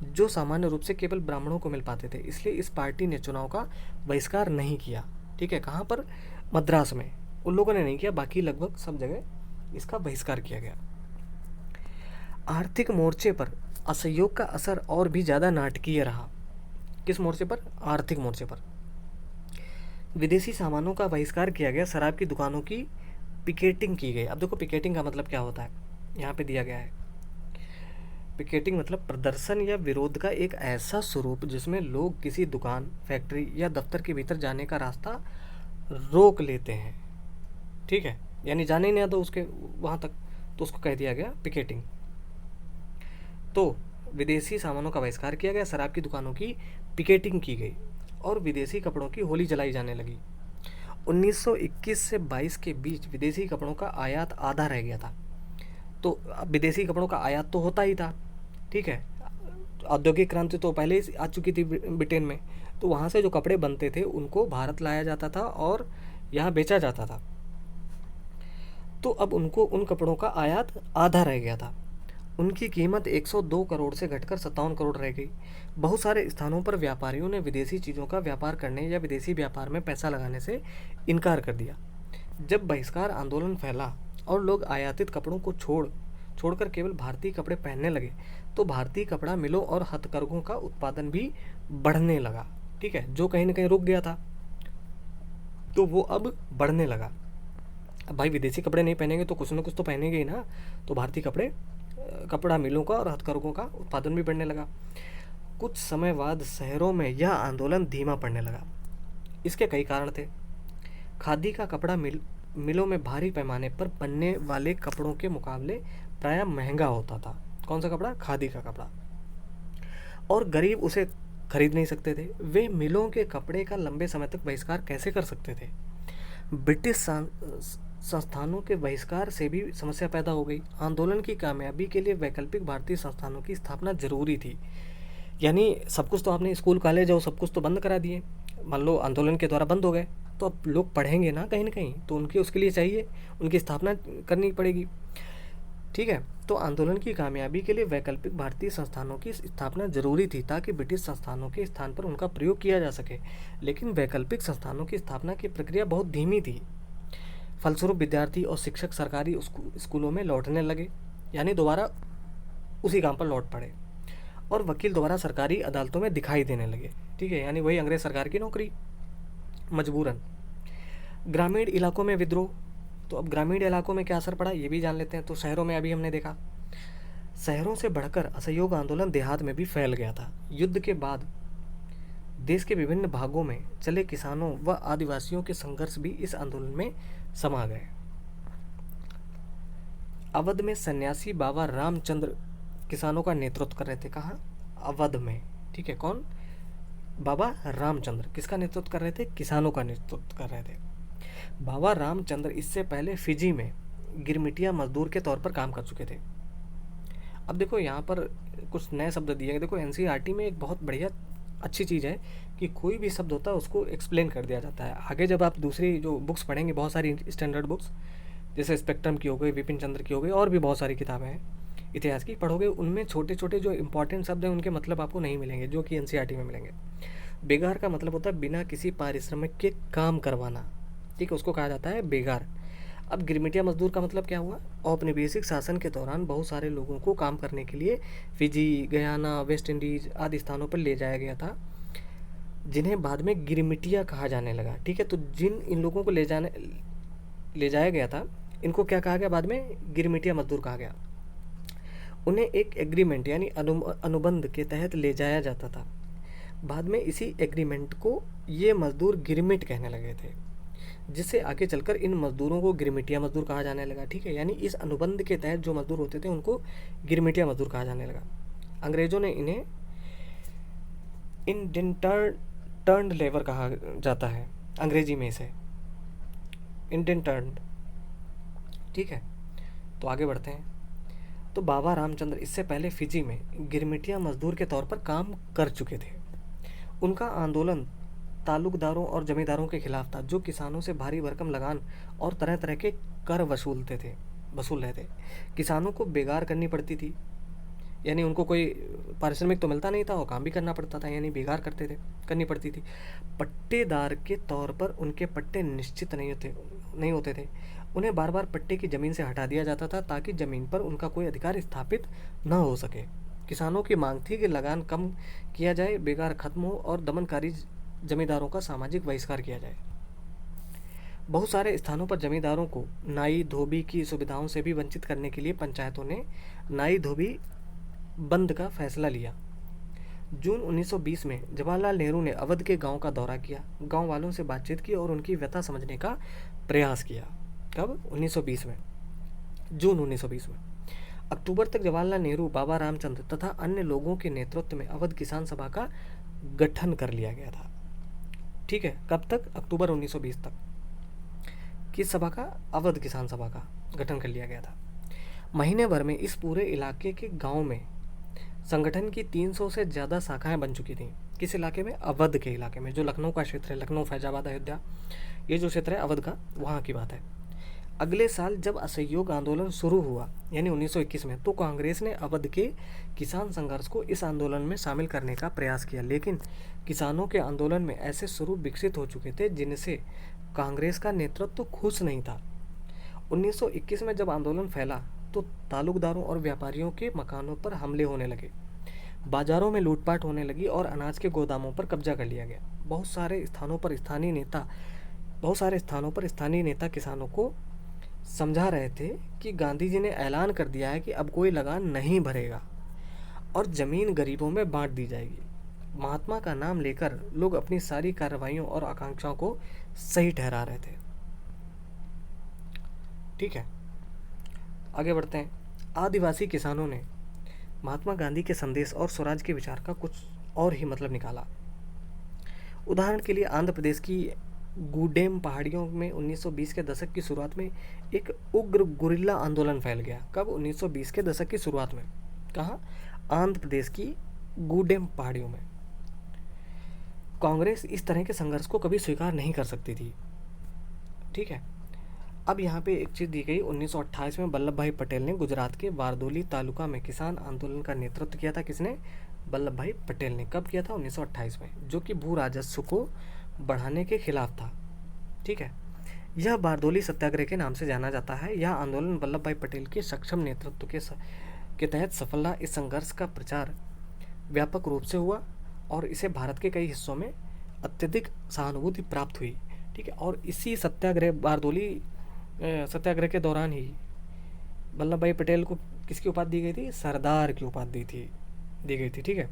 जो सामान्य रूप से केवल ब्राह्मणों को मिल पाते थे। इसलिए इस पार्टी ने चुनाव का बहिष्कार नहीं किया, ठीक है। कहाँ पर? मद्रास में उन लोगों ने नहीं किया, बाकी लगभग सब जगह इसका बहिष्कार किया गया। आर्थिक मोर्चे पर असहयोग का असर और भी ज़्यादा नाटकीय रहा। किस मोर्चे पर? आर्थिक मोर्चे पर। विदेशी सामानों का बहिष्कार किया गया, शराब की दुकानों की पिकेटिंग की गई। अब देखो पिकेटिंग का मतलब क्या होता है, यहाँ पे दिया गया है। पिकेटिंग मतलब प्रदर्शन या विरोध का एक ऐसा स्वरूप जिसमें लोग किसी दुकान, फैक्ट्री या दफ्तर के भीतर जाने का रास्ता रोक लेते हैं, ठीक है, यानी जाने ही नहीं आता उसके वहाँ तक, तो उसको कह दिया गया पिकेटिंग। तो विदेशी सामानों का बहिष्कार किया गया, शराब की दुकानों की पिकेटिंग की गई और विदेशी कपड़ों की होली जलाई जाने लगी। 1921 से 22 के बीच विदेशी कपड़ों का आयात आधा रह गया था। तो अब विदेशी कपड़ों का आयात तो होता ही था, ठीक है, औद्योगिक क्रांति तो पहले ही आ चुकी थी ब्रिटेन में, तो वहाँ से जो कपड़े बनते थे उनको भारत लाया जाता था और यहाँ बेचा जाता था। तो अब उनको उन कपड़ों का आयात आधा रह गया था। उनकी कीमत 102 करोड़ से घटकर 57 करोड़ रह गई। बहुत सारे स्थानों पर व्यापारियों ने विदेशी चीज़ों का व्यापार करने या विदेशी व्यापार में पैसा लगाने से इनकार कर दिया। जब बहिष्कार आंदोलन फैला और लोग आयातित कपड़ों को छोड़कर केवल भारतीय कपड़े पहनने लगे, तो भारतीय कपड़ा मिलों और हथकरघों का उत्पादन भी बढ़ने लगा, ठीक है, जो कहीं ना कहीं रुक गया था तो वो अब बढ़ने लगा। अब भाई विदेशी कपड़े नहीं पहनेंगे तो कुछ ना कुछ तो पहनेंगे ही ना, तो भारतीय कपड़ा मिलों का और हथकरघों का उत्पादन भी बढ़ने लगा। कुछ समय बाद शहरों में यह आंदोलन धीमा पड़ने लगा। इसके कई कारण थे। खादी का कपड़ा मिलों में भारी पैमाने पर बनने वाले कपड़ों के मुकाबले प्रायः महंगा होता था। कौन सा कपड़ा? खादी का कपड़ा। और गरीब उसे खरीद नहीं सकते थे। वे मिलों के कपड़े का लंबे समय तक बहिष्कार कैसे कर सकते थे? ब्रिटिश संस्थानों के बहिष्कार से भी समस्या पैदा हो गई। आंदोलन की कामयाबी के लिए वैकल्पिक भारतीय संस्थानों की स्थापना जरूरी थी। यानी सब कुछ तो आपने स्कूल कॉलेज और सब कुछ तो बंद करा दिए, मान लो आंदोलन के द्वारा बंद हो गए, तो अब लोग पढ़ेंगे ना कहीं ना कहीं, तो उनके उसके लिए चाहिए, उनकी स्थापना करनी पड़ेगी, ठीक है। तो आंदोलन की कामयाबी के लिए वैकल्पिक भारतीय संस्थानों की स्थापना जरूरी थी ताकि ब्रिटिश संस्थानों के स्थान पर उनका प्रयोग किया जा सके। लेकिन वैकल्पिक संस्थानों की स्थापना की प्रक्रिया बहुत धीमी थी। फलस्वरूप विद्यार्थी और शिक्षक सरकारी स्कूलों में लौटने लगे, यानी दोबारा उसी काम पर लौट पड़े, और वकील दोबारा सरकारी अदालतों में दिखाई देने लगे, ठीक है, यानी वही अंग्रेज सरकार की नौकरी मजबूरन। ग्रामीण इलाकों में विद्रोह। तो अब ग्रामीण इलाकों में क्या असर पड़ा ये भी जान लेते हैं। तो शहरों में अभी हमने देखा, शहरों से बढ़कर असहयोग आंदोलन देहात में भी फैल गया था। युद्ध के बाद देश के विभिन्न भागों में चले किसानों व आदिवासियों के संघर्ष भी इस आंदोलन में समा गए। अवध में सन्यासी बाबा रामचंद्र किसानों का नेतृत्व कर रहे थे। कहाँ? अवध में, ठीक है। कौन? बाबा रामचंद्र किसका नेतृत्व कर रहे थे? किसानों का नेतृत्व कर रहे थे। बाबा रामचंद्र इससे पहले फिजी में गिरमिटिया मजदूर के तौर पर काम कर चुके थे। अब देखो यहाँ पर कुछ नए शब्द दिए गए। देखो एनसीईआरटी में एक बहुत बढ़िया अच्छी चीज़ है कि कोई भी शब्द होता है उसको एक्सप्लेन कर दिया जाता है। आगे जब आप दूसरी जो बुक्स पढ़ेंगे, बहुत सारी स्टैंडर्ड बुक्स जैसे स्पेक्ट्रम की हो गई, विपिन चंद्र की हो गई, और भी बहुत सारी किताबें हैं इतिहास की पढ़ोगे, उनमें छोटे छोटे जो इंपॉर्टेंट शब्द हैं उनके मतलब आपको नहीं मिलेंगे जो कि एनसीईआरटी में मिलेंगे। बेगार का मतलब होता है बिना किसी पारिश्रमिक के काम करवाना, ठीक है, उसको कहा जाता है बेगार। अब गिरमिटिया मजदूर का मतलब क्या हुआ? औपनिवेशिक शासन के दौरान बहुत सारे लोगों को काम करने के लिए फिजी, गयाना, वेस्ट इंडीज आदि स्थानों पर ले जाया गया था, जिन्हें बाद में गिरमिटिया कहा जाने लगा। ठीक है, तो जिन इन लोगों को ले जाया गया था, इनको क्या कहा गया बाद में? गिरमिटिया मजदूर कहा गया। उन्हें एक एग्रीमेंट यानी अनुबंध के तहत ले जाया जाता था। बाद में इसी एग्रीमेंट को ये मजदूर गिरमिट कहने लगे थे, जिससे आगे चलकर इन मजदूरों को गिरमिटिया मजदूर कहा जाने लगा। ठीक है, यानी इस अनुबंध के तहत जो मजदूर होते थे उनको गिरमिटिया मजदूर कहा जाने लगा। अंग्रेजों ने इन्हें इंडेंटर्ड लेबर कहा जाता है, अंग्रेजी में इसे इंडेंटर्ड। ठीक है, तो आगे बढ़ते हैं। तो बाबा रामचंद्र इससे पहले फिजी में गिरमिटिया मजदूर के तौर पर काम कर चुके थे। उनका आंदोलन तालुकदारों और जमींदारों के खिलाफ था, जो किसानों से भारी भरकम लगान और तरह तरह के कर वसूल रहे थे। किसानों को बेगार करनी पड़ती थी, यानी उनको कोई पारिश्रमिक तो मिलता नहीं था और काम भी करना पड़ता था, यानी बेगार करनी पड़ती थी। पट्टेदार के तौर पर उनके पट्टे निश्चित नहीं होते थे। उन्हें बार बार पट्टे की ज़मीन से हटा दिया जाता था ताकि ज़मीन पर उनका कोई अधिकार स्थापित न हो सके। किसानों की मांग थी कि लगान कम किया जाए, बेगार खत्म हो और दमनकारी जमींदारों का सामाजिक बहिष्कार किया जाए। बहुत सारे स्थानों पर जमींदारों को नाई धोबी की सुविधाओं से भी वंचित करने के लिए पंचायतों ने नाई धोबी बंद का फैसला लिया। जून 1920 में जवाहरलाल नेहरू ने अवध के गांव का दौरा किया, गांव वालों से बातचीत की और उनकी व्यथा समझने का प्रयास किया। कब? 1920 में, जून 1920 में। अक्टूबर तक जवाहरलाल नेहरू, बाबा रामचंद्र तथा अन्य लोगों के नेतृत्व में अवध किसान सभा का गठन कर लिया गया था। ठीक है, कब तक? अक्टूबर 1920 तक। किस सभा का? अवध किसान सभा का गठन कर लिया गया था। महीने भर में इस पूरे इलाके के गांव में संगठन की 300 से ज़्यादा शाखाएं बन चुकी थीं। किस इलाके में? अवध के इलाके में, जो लखनऊ का क्षेत्र है, लखनऊ, फैजाबाद, अयोध्या, ये जो क्षेत्र है अवध का, वहाँ की बात है। अगले साल जब असहयोग आंदोलन शुरू हुआ यानी 1921 में, तो कांग्रेस ने अवध के किसान संघर्ष को इस आंदोलन में शामिल करने का प्रयास किया, लेकिन किसानों के आंदोलन में ऐसे स्वरूप विकसित हो चुके थे जिनसे कांग्रेस का नेतृत्व तो खुश नहीं था। 1921 में जब आंदोलन फैला तो तालुकदारों और व्यापारियों के मकानों पर हमले होने लगे, बाजारों में लूटपाट होने लगी और अनाज के गोदामों पर कब्जा कर लिया गया। बहुत सारे स्थानों पर स्थानीय नेता किसानों को समझा रहे थे कि गांधी जी ने ऐलान कर दिया है कि अब कोई लगान नहीं भरेगा और ज़मीन गरीबों में बांट दी जाएगी। महात्मा का नाम लेकर लोग अपनी सारी कार्रवाइयों और आकांक्षाओं को सही ठहरा रहे थे। ठीक है, आगे बढ़ते हैं। आदिवासी किसानों ने महात्मा गांधी के संदेश और स्वराज के विचार का कुछ और ही मतलब निकाला। उदाहरण के लिए आंध्र प्रदेश की गूडेम पहाड़ियों में 1920 के दशक की शुरुआत में एक उग्र गुरिल्ला आंदोलन फैल गया। कब? 1920 के दशक की शुरुआत में। कहाँ? आंध्र प्रदेश की गूडेम पहाड़ियों में। कांग्रेस इस तरह के संघर्ष को कभी स्वीकार नहीं कर सकती थी। ठीक है, अब यहाँ पे एक चीज़ दी गई। 1928 में वल्लभ भाई पटेल ने गुजरात के वारदोली तालुका में किसान आंदोलन का नेतृत्व किया था। किसने? वल्लभ भाई पटेल ने। कब किया था? 1928 में, जो कि भू राजस्व को बढ़ाने के खिलाफ था। ठीक है, यह बारदोली सत्याग्रह के नाम से जाना जाता है। यह आंदोलन वल्लभ भाई पटेल के सक्षम नेतृत्व के तहत सफल रहा। इस संघर्ष का प्रचार व्यापक रूप से हुआ और इसे भारत के कई हिस्सों में अत्यधिक सहानुभूति प्राप्त हुई। ठीक है, और इसी बारदोली सत्याग्रह के दौरान ही वल्लभ भाई पटेल को किसकी उपाधि दी गई थी? सरदार की उपाधि दी गई थी। ठीक है,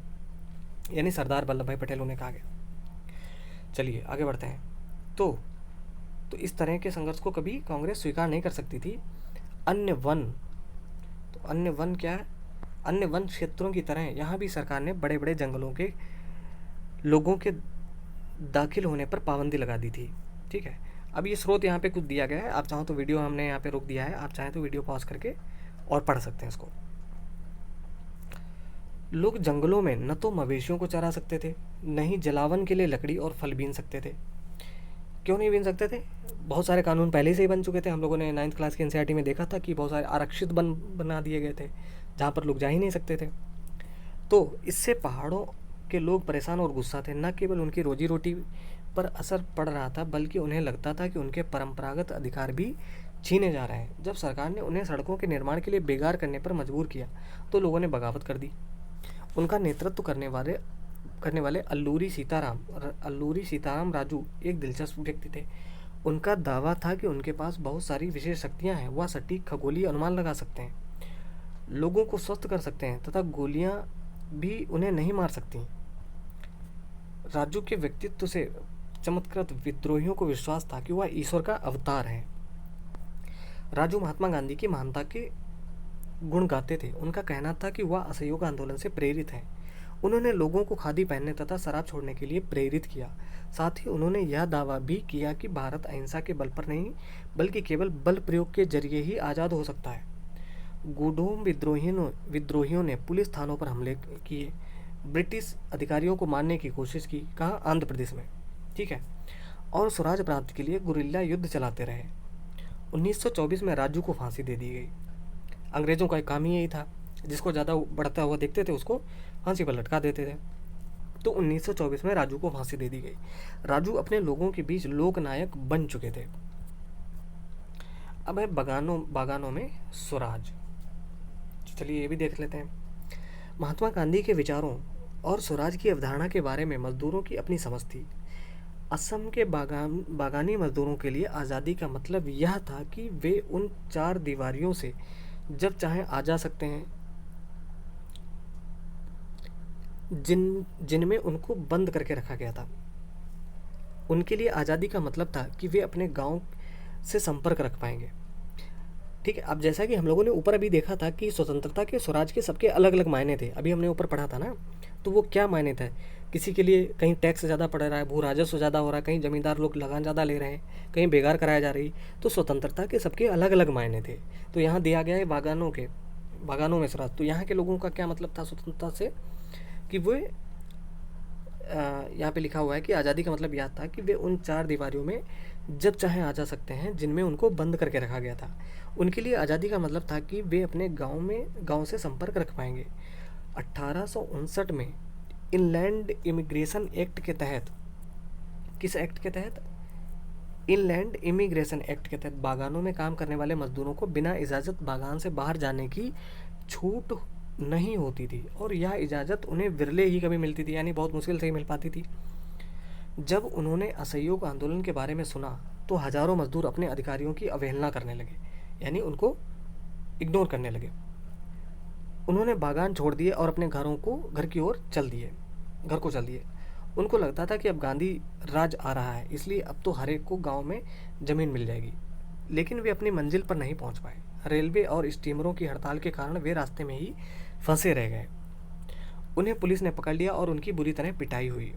यानी सरदार वल्लभ भाई पटेल उन्हें कहा गया। चलिए आगे बढ़ते हैं। तो इस तरह के संघर्ष को कभी कांग्रेस स्वीकार नहीं कर सकती थी। अन्य वन क्या है? अन्य वन क्षेत्रों की तरह यहाँ भी सरकार ने बड़े बड़े जंगलों के लोगों के दाखिल होने पर पाबंदी लगा दी थी। ठीक है, अब ये स्रोत यहाँ पे कुछ दिया गया है, आप चाहो तो वीडियो हमने यहाँ पे रोक दिया है, आप चाहें तो वीडियो पॉज करके और पढ़ सकते हैं इसको। लोग जंगलों में न तो मवेशियों को चरा सकते थे, न ही जलावन के लिए लकड़ी और फल बीन सकते थे। क्यों नहीं बीन सकते थे? बहुत सारे कानून पहले से ही बन चुके थे। हम लोगों ने 9th क्लास की एनसीईआरटी में देखा था कि बहुत सारे आरक्षित बना दिए गए थे जहाँ पर लोग जा ही नहीं सकते थे। तो इससे पहाड़ों के लोग परेशान और गुस्सा थे। न केवल उनकी रोजी रोटी पर असर पड़ रहा था, बल्कि उन्हें लगता था कि उनके परंपरागत अधिकार भी छीने जा रहे हैं। जब सरकार ने उन्हें सड़कों के निर्माण के लिए बेगार करने पर मजबूर किया तो लोगों ने बगावत कर दी। उनका नेतृत्व करने वाले अल्लूरी सीताराम राजू एक दिलचस्प व्यक्ति थे। उनका दावा था कि उनके पास बहुत सारी विशेष शक्तियां हैं, वह सटीक खगोलीय अनुमान लगा सकते हैं, लोगों को स्वस्थ कर सकते हैं तथा गोलियां भी उन्हें नहीं मार सकती। राजू के व्यक्तित्व से चमत्कृत विद्रोहियों को विश्वास था कि वह ईश्वर का अवतार है। राजू महात्मा गांधी की महानता के गुण गाते थे। उनका कहना था कि वह असहयोग आंदोलन से प्रेरित हैं। उन्होंने लोगों को खादी पहनने तथा शराब छोड़ने के लिए प्रेरित किया। साथ ही उन्होंने यह दावा भी किया कि भारत अहिंसा के बल पर नहीं, बल्कि केवल बल प्रयोग के जरिए ही आज़ाद हो सकता है। गुडोम विद्रोहियों ने पुलिस थानों पर हमले किए, ब्रिटिश अधिकारियों को मारने की कोशिश की, कहाँ? आंध्र प्रदेश में, ठीक है, और स्वराज प्राप्ति के लिए गुरिल्ला युद्ध चलाते रहे। 1924 में राजू को फांसी दे दी गई। अंग्रेज़ों का एक काम ही यही था, जिसको ज़्यादा बढ़ता हुआ देखते थे उसको फांसी पर लटका देते थे। तो 1924 में राजू को फांसी दे दी गई। राजू अपने लोगों के बीच लोकनायक बन चुके थे। अब है बागानों में स्वराज। चलिए ये भी देख लेते हैं। महात्मा गांधी के विचारों और स्वराज की अवधारणा के बारे में मजदूरों की अपनी समझ थी। असम के बागानी मजदूरों के लिए आज़ादी का मतलब यह था कि वे उन 4 दीवारियों से जब चाहें आ जा सकते हैं जिनमें उनको बंद करके रखा गया था। उनके लिए आज़ादी का मतलब था कि वे अपने गांव से संपर्क रख पाएंगे। ठीक है, अब जैसा कि हम लोगों ने ऊपर अभी देखा था कि स्वतंत्रता के स्वराज के सबके अलग अलग मायने थे। अभी हमने ऊपर पढ़ा था ना, तो वो क्या मायने थे? किसी के लिए कहीं टैक्स ज़्यादा पड़ रहा है, भू राजस्व ज़्यादा हो रहा है, कहीं ज़मींदार लोग लगान ज़्यादा ले रहे हैं, कहीं बेगार कराया जा रही। तो स्वतंत्रता के सबके अलग अलग मायने थे। तो यहाँ दिया गया है बागानों में स्वराज। तो यहाँ के लोगों का क्या मतलब था स्वतंत्रता से? कि वे यहाँ पे लिखा हुआ है कि आज़ादी का मतलब यह था कि वे उन 4 दीवारों में जब चाहे आ जा सकते हैं जिनमें उनको बंद करके रखा गया था। उनके लिए आज़ादी का मतलब था कि वे अपने गांव से संपर्क रख पाएंगे। 1859 में इनलैंड इमिग्रेशन एक्ट के तहत, किस एक्ट के तहत? इनलैंड इमिग्रेशन एक्ट के तहत बागानों में काम करने वाले मजदूरों को बिना इजाज़त बागान से बाहर जाने की छूट नहीं होती थी, और यह इजाज़त उन्हें विरले ही कभी मिलती थी, यानी बहुत मुश्किल से ही मिल पाती थी। जब उन्होंने असहयोग आंदोलन के बारे में सुना तो हजारों मजदूर अपने अधिकारियों की अवहेलना करने लगे, यानी उनको इग्नोर करने लगे। उन्होंने बागान छोड़ दिए और अपने घर को चल दिए। उनको लगता था कि अब गांधी राज आ रहा है, इसलिए अब तो हर एक को गांव में ज़मीन मिल जाएगी। लेकिन वे अपनी मंजिल पर नहीं पहुंच पाए। रेलवे और स्टीमरों की हड़ताल के कारण वे रास्ते में ही फंसे रह गए। उन्हें पुलिस ने पकड़ लिया और उनकी बुरी तरह पिटाई हुई।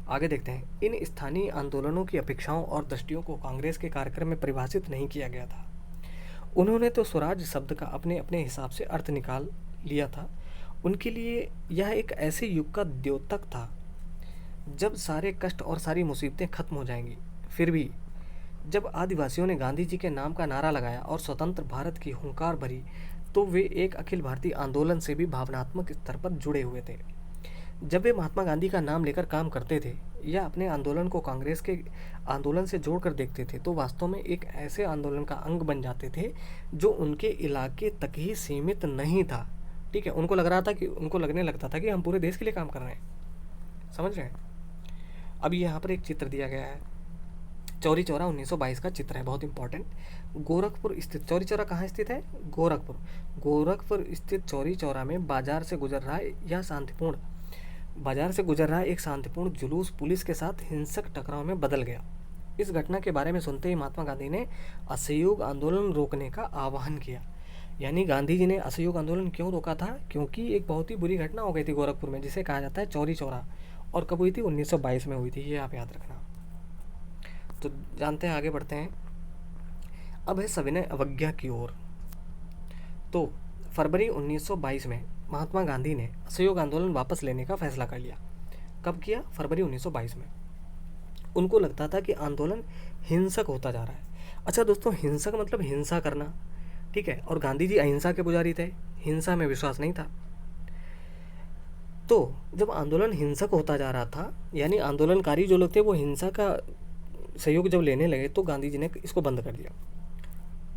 आगे देखते हैं। इन स्थानीय आंदोलनों की अपेक्षाओं और दृष्टियों को कांग्रेस के कार्यक्रम में परिभाषित नहीं किया गया था। उन्होंने तो स्वराज शब्द का अपने अपने हिसाब से अर्थ निकाल लिया था। उनके लिए यह एक ऐसे युग का द्योतक था जब सारे कष्ट और सारी मुसीबतें खत्म हो जाएंगी। फिर भी जब आदिवासियों ने गांधी जी के नाम का नारा लगाया और स्वतंत्र भारत की हुंकार भरी, तो वे एक अखिल भारतीय आंदोलन से भी भावनात्मक स्तर पर जुड़े हुए थे। जब वे महात्मा गांधी का नाम लेकर काम करते थे या अपने आंदोलन को कांग्रेस के आंदोलन से जोड़कर देखते थे, तो वास्तव में एक ऐसे आंदोलन का अंग बन जाते थे जो उनके इलाके तक ही सीमित नहीं था। ठीक है, उनको लगने लगता था कि हम पूरे देश के लिए काम कर रहे हैं। समझ रहे हैं? अब यहाँ पर एक चित्र दिया गया है, चौरी चौरा 1922 का चित्र है, बहुत इंपॉर्टेंट। गोरखपुर स्थित चौरी चौरा कहाँ स्थित है? गोरखपुर स्थित चौरी चौरा में बाजार से गुजर रहा एक शांतिपूर्ण जुलूस पुलिस के साथ हिंसक टकराव में बदल गया। इस घटना के बारे में सुनते ही महात्मा गांधी ने असहयोग आंदोलन रोकने का आह्वान किया। यानी गांधी जी ने असहयोग आंदोलन क्यों रोका था? क्योंकि एक बहुत ही बुरी घटना हो गई थी गोरखपुर में, जिसे कहा जाता है चौरी चौरा। और कब हुई थी? 1922 में हुई थी, ये आप याद रखना। तो जानते हैं, आगे बढ़ते हैं। अब है सविनय अवज्ञा की ओर। तो फरवरी 1922 में महात्मा गांधी ने असहयोग आंदोलन वापस लेने का फैसला कर लिया। कब किया? फरवरी 1922 में। उनको लगता था कि आंदोलन हिंसक होता जा रहा है। अच्छा दोस्तों, हिंसक मतलब हिंसा करना, ठीक है, और गांधी जी अहिंसा के पुजारी थे, हिंसा में विश्वास नहीं था। तो जब आंदोलन हिंसक होता जा रहा था, यानी आंदोलनकारी जो लोग थे वो हिंसा का सहयोग जब लेने लगे, तो गांधी जी ने इसको बंद कर दिया।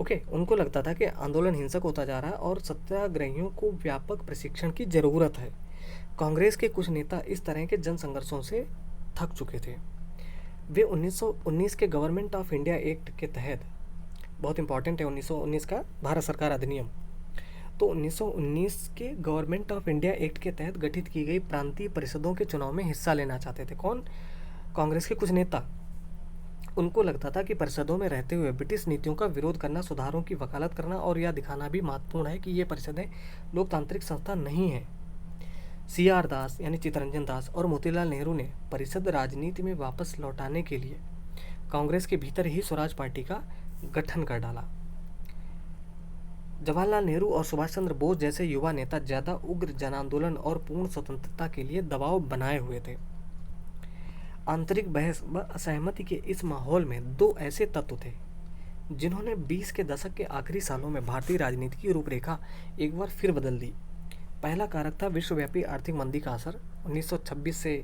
ओके, उनको लगता था कि आंदोलन हिंसक होता जा रहा है और सत्याग्रहियों को व्यापक प्रशिक्षण की ज़रूरत है। कांग्रेस के कुछ नेता इस तरह के जन संघर्षों से थक चुके थे। वे 1919 के गवर्नमेंट ऑफ इंडिया एक्ट के तहत, बहुत इंपॉर्टेंट है 1919 का भारत सरकार अधिनियम, तो 1919 के गवर्नमेंट ऑफ इंडिया एक्ट के तहत गठित की गई प्रांतीय परिषदों के चुनाव में हिस्सा लेना चाहते थे। कौन? कांग्रेस के कुछ नेता। उनको लगता था कि परिषदों में रहते हुए ब्रिटिश नीतियों का विरोध करना, सुधारों की वकालत करना और यह दिखाना भी महत्वपूर्ण है कि ये परिषदें लोकतांत्रिक संस्था नहीं है। सी आर दास यानी चित्तरंजन दास और मोतीलाल नेहरू ने परिषद राजनीति में वापस लौटाने के लिए कांग्रेस के भीतर ही स्वराज पार्टी का गठन कर डाला। जवाहरलाल नेहरू और सुभाष चंद्र बोस जैसे युवा नेता ज़्यादा उग्र जनांदोलन और पूर्ण स्वतंत्रता के लिए दबाव बनाए हुए थे। आंतरिक बहस व असहमति के इस माहौल में दो ऐसे तत्व थे जिन्होंने 20 के दशक के आखिरी सालों में भारतीय राजनीति की रूपरेखा एक बार फिर बदल दी। पहला कारक था विश्वव्यापी आर्थिक मंदी का असर। 1926 से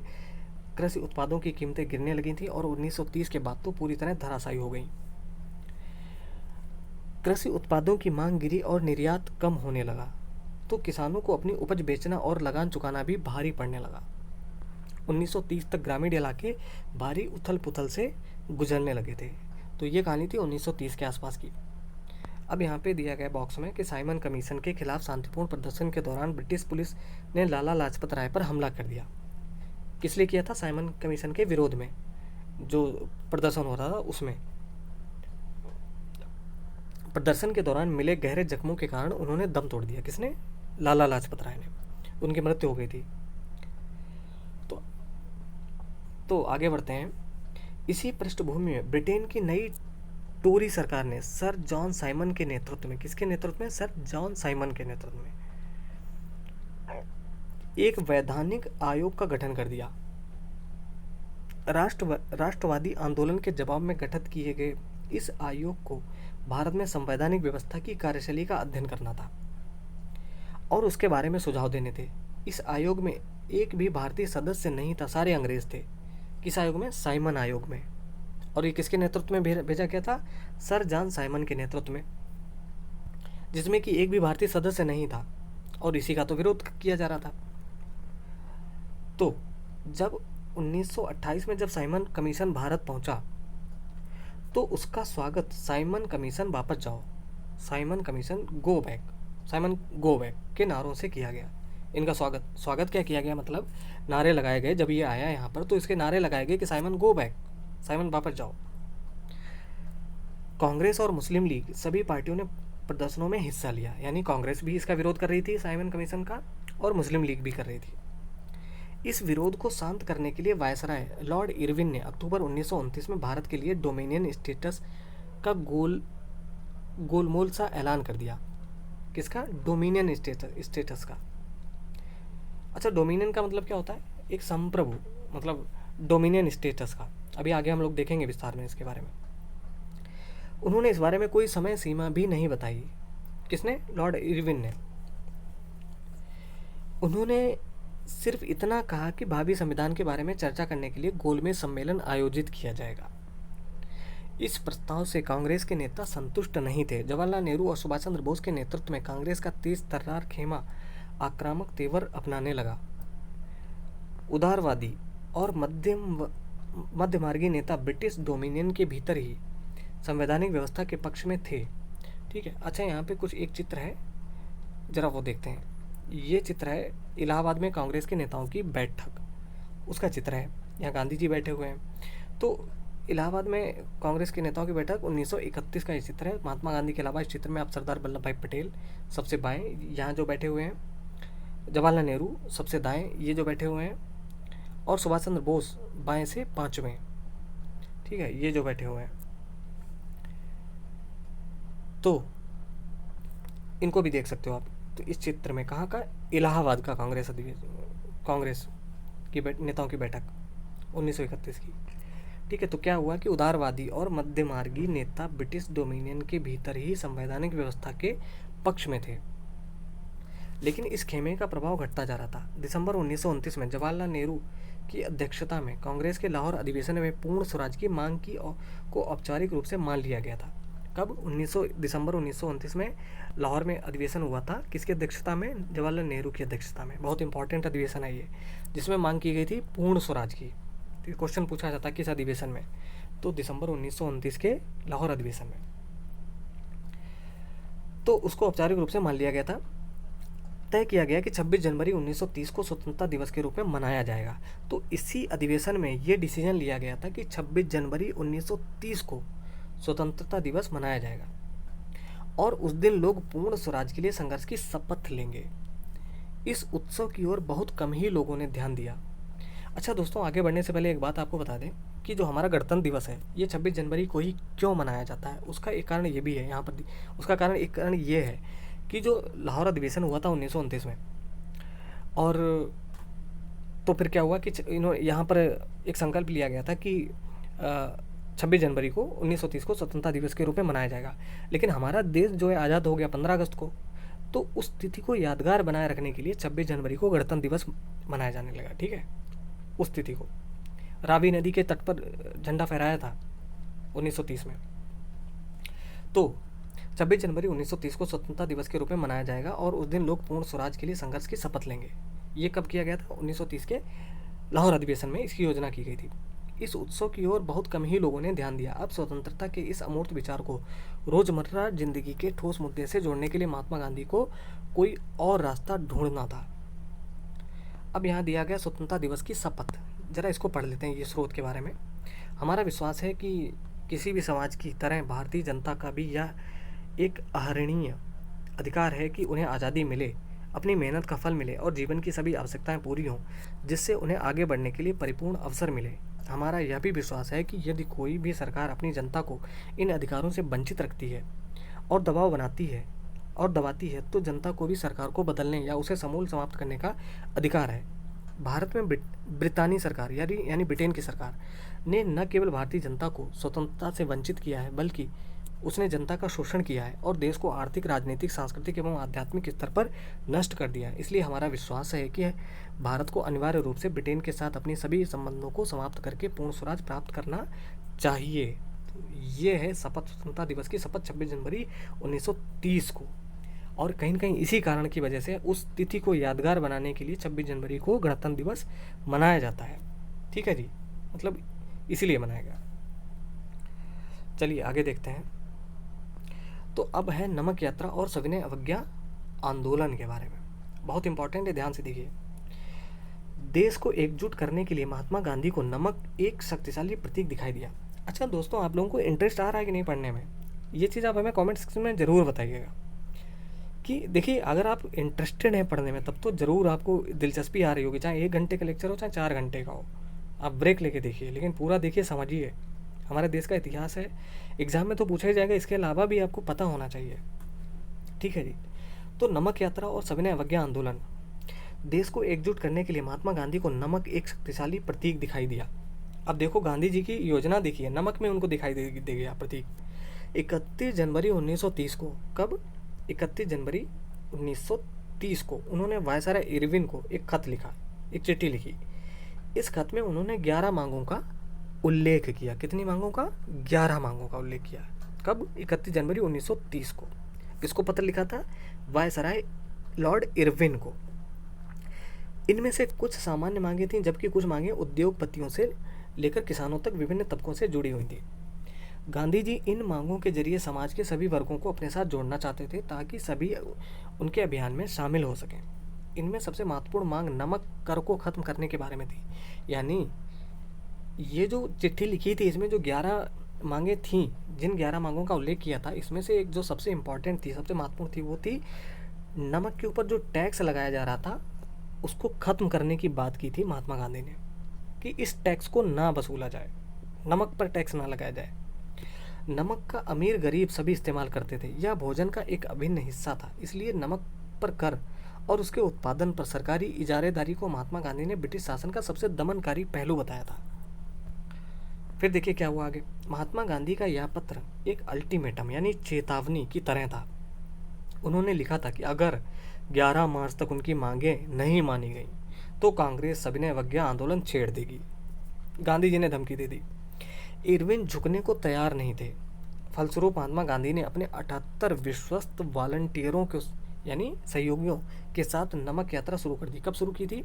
कृषि उत्पादों की कीमतें गिरने लगी थी और 1930 के बाद तो पूरी तरह धराशायी हो गई। कृषि उत्पादों की मांग गिरी और निर्यात कम होने लगा, तो किसानों को अपनी उपज बेचना और लगान चुकाना भी भारी पड़ने लगा। 1930 तक ग्रामीण इलाके भारी उथल पुथल से गुजरने लगे थे। तो ये कहानी थी 1930 के आसपास की। अब यहाँ पे दिया गया बॉक्स में कि साइमन कमीशन के खिलाफ शांतिपूर्ण प्रदर्शन के दौरान ब्रिटिश पुलिस ने लाला लाजपत राय पर हमला कर दिया। किस लिए किया था? साइमन कमीशन के विरोध में जो प्रदर्शन हो रहा था उसमें। प्रदर्शन के दौरान मिले गहरे जख्मों के कारण उन्होंने दम तोड़ दिया। किसने? लाला लाजपत राय ने। उनकी मृत्यु हो गई थी। तो आगे बढ़ते हैं। इसी पृष्ठभूमि में ब्रिटेन की नई टोरी सरकार ने सर जॉन साइमन के नेतृत्व में, किसके नेतृत्व में? सर जॉन साइमन के नेतृत्व में एक वैधानिक आयोग का गठन कर दिया। राष्ट्रवादी आंदोलन के जवाब में गठित किए गए इस आयोग को भारत में संवैधानिक व्यवस्था की कार्यशैली का अध्ययन करना था और उसके बारे में सुझाव देने थे। इस आयोग में एक भी भारतीय सदस्य नहीं था, सारे अंग्रेज थे। किस आयोग में? साइमन आयोग में। और ये किसके नेतृत्व में भेजा गया था? सर जॉन साइमन के नेतृत्व में, जिसमें कि एक भी भारतीय सदस्य नहीं था और इसी का तो विरोध किया जा रहा था। तो जब 1928 में जब साइमन कमीशन भारत पहुंचा तो उसका स्वागत साइमन कमीशन वापस जाओ, Simon commission go back, Simon go back के नारों से किया गया। इनका स्वागत क्या किया गया? मतलब नारे लगाए गए। जब ये आया यहाँ पर तो इसके नारे लगाए गए कि साइमन गो बैक, साइमन वापस जाओ। कांग्रेस और मुस्लिम लीग सभी पार्टियों ने प्रदर्शनों में हिस्सा लिया, यानी कांग्रेस भी इसका विरोध कर रही थी साइमन कमीशन का और मुस्लिम लीग भी कर रही थी। इस विरोध को शांत करने के लिए वायसराय लॉर्ड इरविन ने अक्टूबर 1929 में भारत के लिए डोमिनियन स्टेटस का गोलमोल सा ऐलान कर दिया। किसका? डोमिनियन स्टेटस का। अच्छा, डोमिनियन का मतलब क्या होता है? एक संप्रभु, मतलब डोमिनियन स्टेटस का। अभी आगे हम लोग देखेंगे विस्तार में इसके बारे में। उन्होंने इस बारे में कोई समय सीमा भी नहीं बताई। किसने? लॉर्ड इरविन ने। उन्होंने सिर्फ इतना कहा कि भावी संविधान के बारे में चर्चा करने के लिए गोलमेज सम्मेलन आयोजित किया जाएगा। इस प्रस्ताव से कांग्रेस के नेता संतुष्ट नहीं थे। जवाहरलाल नेहरू और सुभाष चंद्र बोस के नेतृत्व में कांग्रेस का तेज तर्रार खेमा आक्रामक तेवर अपनाने लगा। उदारवादी और मध्यमार्गी नेता ब्रिटिश डोमिनियन के भीतर ही संवैधानिक व्यवस्था के पक्ष में थे। ठीक है। अच्छा, यहाँ पे कुछ एक चित्र है, जरा वो देखते हैं। ये चित्र है इलाहाबाद में कांग्रेस के नेताओं की बैठक, उसका चित्र है। यहाँ गांधी जी बैठे हुए हैं। तो इलाहाबाद में कांग्रेस के नेताओं की बैठक 1931 का ये चित्र है। महात्मा गांधी के अलावा इस चित्र में आप सरदार वल्लभ भाई पटेल सबसे बाएं यहाँ जो बैठे हुए हैं, जवाहरलाल नेहरू सबसे दाएं ये जो बैठे हुए हैं, और सुभाष चंद्र बोस बाएं से पांचवें। ठीक है, ये जो बैठे हुए हैं, तो इनको भी देख सकते हो आप। तो इस चित्र में कहाँ का, इलाहाबाद का कांग्रेस की नेताओं की बैठक 1931 की। ठीक है, तो क्या हुआ कि उदारवादी और मध्यमार्गी नेता ब्रिटिश डोमिनियन के भीतर ही संवैधानिक व्यवस्था के पक्ष में थे, लेकिन इस खेमे का प्रभाव घटता जा रहा था। दिसंबर 1929 में जवाहरलाल नेहरू की अध्यक्षता में कांग्रेस के लाहौर अधिवेशन में पूर्ण स्वराज की मांग को औपचारिक रूप से मान लिया गया था। कब? दिसंबर 1929 में लाहौर में अधिवेशन हुआ था, किसकी अध्यक्षता में? जवाहरलाल नेहरू की अध्यक्षता में। बहुत इंपॉर्टेंट अधिवेशन है ये, जिसमें मांग की गई थी पूर्ण स्वराज की। तो क्वेश्चन पूछा जाता है किस अधिवेशन में? तो दिसंबर 1929 के लाहौर अधिवेशन में। तो उसको औपचारिक रूप से मान लिया गया था। तय किया गया कि 26 जनवरी 1930 को स्वतंत्रता दिवस के रूप में मनाया जाएगा। तो इसी अधिवेशन में ये डिसीजन लिया गया था कि 26 जनवरी 1930 को स्वतंत्रता दिवस मनाया जाएगा और उस दिन लोग पूर्ण स्वराज के लिए संघर्ष की शपथ लेंगे। इस उत्सव की ओर बहुत कम ही लोगों ने ध्यान दिया। अच्छा दोस्तों, आगे बढ़ने से पहले एक बात आपको बता दें कि जो हमारा गणतंत्र दिवस है ये 26 जनवरी को ही क्यों मनाया जाता है। उसका एक कारण ये भी है यहाँ पर, उसका कारण एक कारण ये है कि जो लाहौर अधिवेशन हुआ था 1929 में, और तो फिर क्या हुआ कि यहाँ पर एक संकल्प लिया गया था कि 26 जनवरी को 1930 को स्वतंत्रता दिवस के रूप में मनाया जाएगा। लेकिन हमारा देश जो है आज़ाद हो गया 15 अगस्त को, तो उस तिथि को यादगार बनाए रखने के लिए 26 जनवरी को गणतंत्र दिवस मनाया जाने लगा। ठीक है, उस तिथि को रावी नदी के तट पर झंडा फहराया था 1930 में। तो 26 जनवरी 1930 को स्वतंत्रता दिवस के रूप में मनाया जाएगा और उस दिन लोग पूर्ण स्वराज के लिए संघर्ष की शपथ लेंगे। ये कब किया गया था? 1930 के लाहौर अधिवेशन में इसकी योजना की गई थी। इस उत्सव की ओर बहुत कम ही लोगों ने ध्यान दिया। अब स्वतंत्रता के इस अमूर्त विचार को रोजमर्रा जिंदगी के ठोस मुद्दे से जोड़ने के लिए महात्मा गांधी को कोई और रास्ता ढूंढना था। अब यहाँ दिया गया स्वतंत्रता दिवस की शपथ, जरा इसको पढ़ लेते हैं ये स्रोत के बारे में। हमारा विश्वास है कि किसी भी समाज की तरह भारतीय जनता का भी यह एक अहरणीय अधिकार है कि उन्हें आज़ादी मिले, अपनी मेहनत का फल मिले और जीवन की सभी आवश्यकताएं पूरी हों, जिससे उन्हें आगे बढ़ने के लिए परिपूर्ण अवसर मिले। हमारा यह भी विश्वास है कि यदि कोई भी सरकार अपनी जनता को इन अधिकारों से वंचित रखती है और दबाव बनाती है और दबाती है, तो जनता को भी सरकार को बदलने या उसे समूल समाप्त करने का अधिकार है। भारत में ब्रितानी सरकार यानी ब्रिटेन की सरकार ने न केवल भारतीय जनता को स्वतंत्रता से वंचित किया है, बल्कि उसने जनता का शोषण किया है और देश को आर्थिक, राजनीतिक, सांस्कृतिक एवं आध्यात्मिक स्तर पर नष्ट कर दिया है। इसलिए हमारा विश्वास है कि भारत को अनिवार्य रूप से ब्रिटेन के साथ अपनी सभी संबंधों को समाप्त करके पूर्ण स्वराज प्राप्त करना चाहिए। ये है शपथ, स्वतंत्रता दिवस की शपथ 26 जनवरी 1930 को। और कहीं न कहीं इसी कारण की वजह से उस तिथि को यादगार बनाने के लिए 26 जनवरी को गणतंत्र दिवस मनाया जाता है। ठीक है जी, मतलब इसीलिए मनाया गया। चलिए आगे देखते हैं। तो अब है नमक यात्रा और सविनय अवज्ञा आंदोलन के बारे में। बहुत इंपॉर्टेंट है, ध्यान से देखिए। देश को एकजुट करने के लिए महात्मा गांधी को नमक एक शक्तिशाली प्रतीक दिखाई दिया। अच्छा दोस्तों, आप लोगों को इंटरेस्ट आ रहा है कि नहीं पढ़ने में? ये चीज़ आप हमें कमेंट सेक्शन में ज़रूर बताइएगा कि देखिए, अगर आप इंटरेस्टेड हैं पढ़ने में तब तो ज़रूर आपको दिलचस्पी आ रही होगी, चाहे 1 घंटे का लेक्चर हो चाहे 4 घंटे का हो। आप ब्रेक लेके देखिए, लेकिन पूरा देखिए, समझिए। हमारे देश का इतिहास है, एग्ज़ाम में तो पूछा ही जाएगा, इसके अलावा भी आपको पता होना चाहिए। ठीक है जी। तो नमक यात्रा और सविनय अवज्ञा आंदोलन। देश को एकजुट करने के लिए महात्मा गांधी को नमक एक शक्तिशाली प्रतीक दिखाई दिया। अब देखो गांधी जी की योजना देखिए, नमक में उनको दिखाई दे गया प्रतीक। 31 जनवरी 1930 को, कब? 31 जनवरी 1930 को उन्होंने वायसराय इरविन को एक खत लिखा, एक चिट्ठी लिखी। इस खत में उन्होंने 11 मांगों का उल्लेख किया। कितनी मांगों का? 11 मांगों का उल्लेख किया। कब? 31 जनवरी 1930 को। किसको पत्र लिखा था? वायसराय लॉर्ड इरविन को। इनमें से कुछ सामान्य मांगे थीं, जबकि कुछ मांगे उद्योगपतियों से लेकर किसानों तक विभिन्न तबकों से जुड़ी हुई थी। गांधी जी इन मांगों के जरिए समाज के सभी वर्गों को अपने साथ जोड़ना चाहते थे ताकि सभी उनके अभियान में शामिल हो सकें। इनमें सबसे महत्वपूर्ण मांग नमक कर को खत्म करने के बारे में थी। यानी ये जो चिट्ठी लिखी थी, इसमें जो 11 मांगे थीं, जिन 11 मांगों का उल्लेख किया था, इसमें से एक जो सबसे इम्पॉर्टेंट थी, सबसे महत्वपूर्ण थी, वो थी नमक के ऊपर जो टैक्स लगाया जा रहा था उसको ख़त्म करने की बात की थी महात्मा गांधी ने, कि इस टैक्स को ना वसूला जाए। नमक पर टैक्स ना लगाया जाए। नमक का अमीर गरीब सभी इस्तेमाल करते थे, यह भोजन का एक अभिन्न हिस्सा था, इसलिए नमक पर कर और उसके उत्पादन पर सरकारी इजारेदारी को महात्मा गांधी ने ब्रिटिश शासन का सबसे दमनकारी पहलू बताया था। फिर देखिए क्या हुआ आगे। महात्मा गांधी का यह पत्र एक अल्टीमेटम यानी चेतावनी की तरह था। उन्होंने लिखा था कि अगर 11 मार्च तक उनकी मांगें नहीं मानी गई तो कांग्रेस सविनय अवज्ञा आंदोलन छेड़ देगी। गांधी जी ने धमकी दे दी। इरविन झुकने को तैयार नहीं थे। फलस्वरूप महात्मा गांधी ने अपने 78 विश्वस्त वॉलंटियरों के यानी सहयोगियों के साथ नमक यात्रा शुरू कर दी। कब शुरू की थी?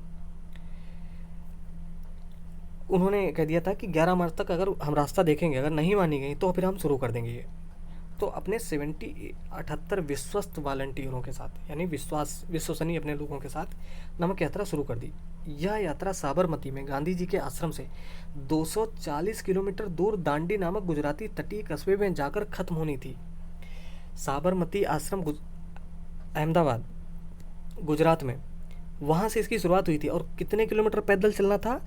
उन्होंने कह दिया था कि 11 मार्च तक अगर हम रास्ता देखेंगे, अगर नहीं मानी गई तो फिर हम शुरू कर देंगे ये। तो अपने 78 विश्वस्त वॉलंटियरों के साथ यानी विश्वसनीय अपने लोगों के साथ नमक यात्रा शुरू कर दी। यह यात्रा साबरमती में गांधी जी के आश्रम से 240 किलोमीटर दूर दांडी नामक गुजराती तटीय कस्बे में जाकर खत्म होनी थी। साबरमती आश्रम अहमदाबाद गुजरात में, वहाँ से इसकी शुरुआत हुई थी। और कितने किलोमीटर पैदल चलना था?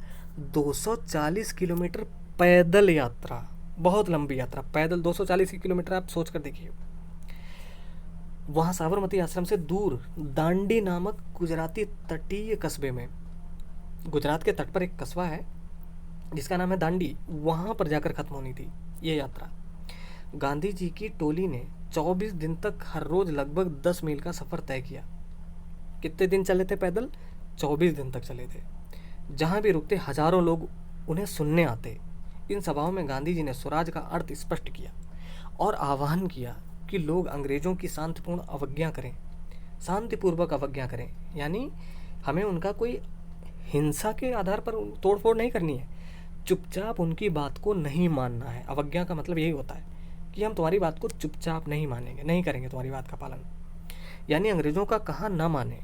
240 किलोमीटर पैदल यात्रा। बहुत लंबी यात्रा पैदल 240 किलोमीटर, आप सोच कर देखिए। वहाँ साबरमती आश्रम से दूर दांडी नामक गुजराती तटीय कस्बे में, गुजरात के तट पर एक कस्बा है जिसका नाम है दांडी, वहाँ पर जाकर खत्म होनी थी ये यात्रा। गांधी जी की टोली ने 24 दिन तक हर रोज लगभग 10 मील का सफ़र तय किया। कितने दिन चले थे पैदल? 24 दिन तक चले थे। जहाँ भी रुकते हजारों लोग उन्हें सुनने आते। इन सभाओं में गांधी जी ने स्वराज का अर्थ स्पष्ट किया और आह्वान किया कि लोग अंग्रेजों की शांतिपूर्ण अवज्ञा करें, शांतिपूर्वक अवज्ञा करें, यानी हमें उनका कोई हिंसा के आधार पर तोड़फोड़ नहीं करनी है, चुपचाप उनकी बात को नहीं मानना है। अवज्ञा का मतलब यही होता है कि हम तुम्हारी बात को चुपचाप नहीं मानेंगे, नहीं करेंगे तुम्हारी बात का पालन, यानी अंग्रेजों का कहा न माने।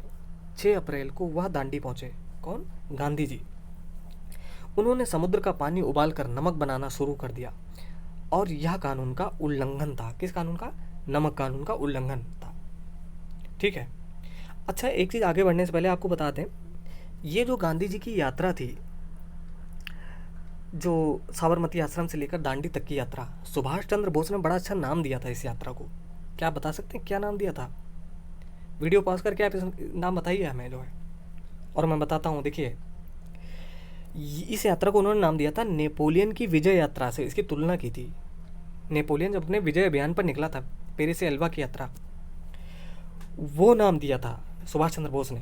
6 अप्रैल को वह दांडी पहुंचे। कौन? गांधी जी। उन्होंने समुद्र का पानी उबालकर नमक बनाना शुरू कर दिया और यह कानून का उल्लंघन था। किस कानून का? नमक कानून का उल्लंघन था। ठीक है। अच्छा, एक चीज़ आगे बढ़ने से पहले आपको बता दें, ये जो गांधी जी की यात्रा थी, जो साबरमती आश्रम से लेकर दांडी तक की यात्रा, सुभाष चंद्र बोस ने बड़ा अच्छा नाम दिया था इस यात्रा को। क्या आप बता सकते हैं क्या नाम दिया था? वीडियो पॉज करके आप इस नाम बताइए हमें जो है, और मैं बताता हूँ। देखिए, इस यात्रा को उन्होंने नाम दिया था नेपोलियन की विजय यात्रा से। इसकी तुलना की थी। नेपोलियन जब अपने विजय अभियान पर निकला था, पेरिस से एल्वा की यात्रा, वो नाम दिया था सुभाष चंद्र बोस ने,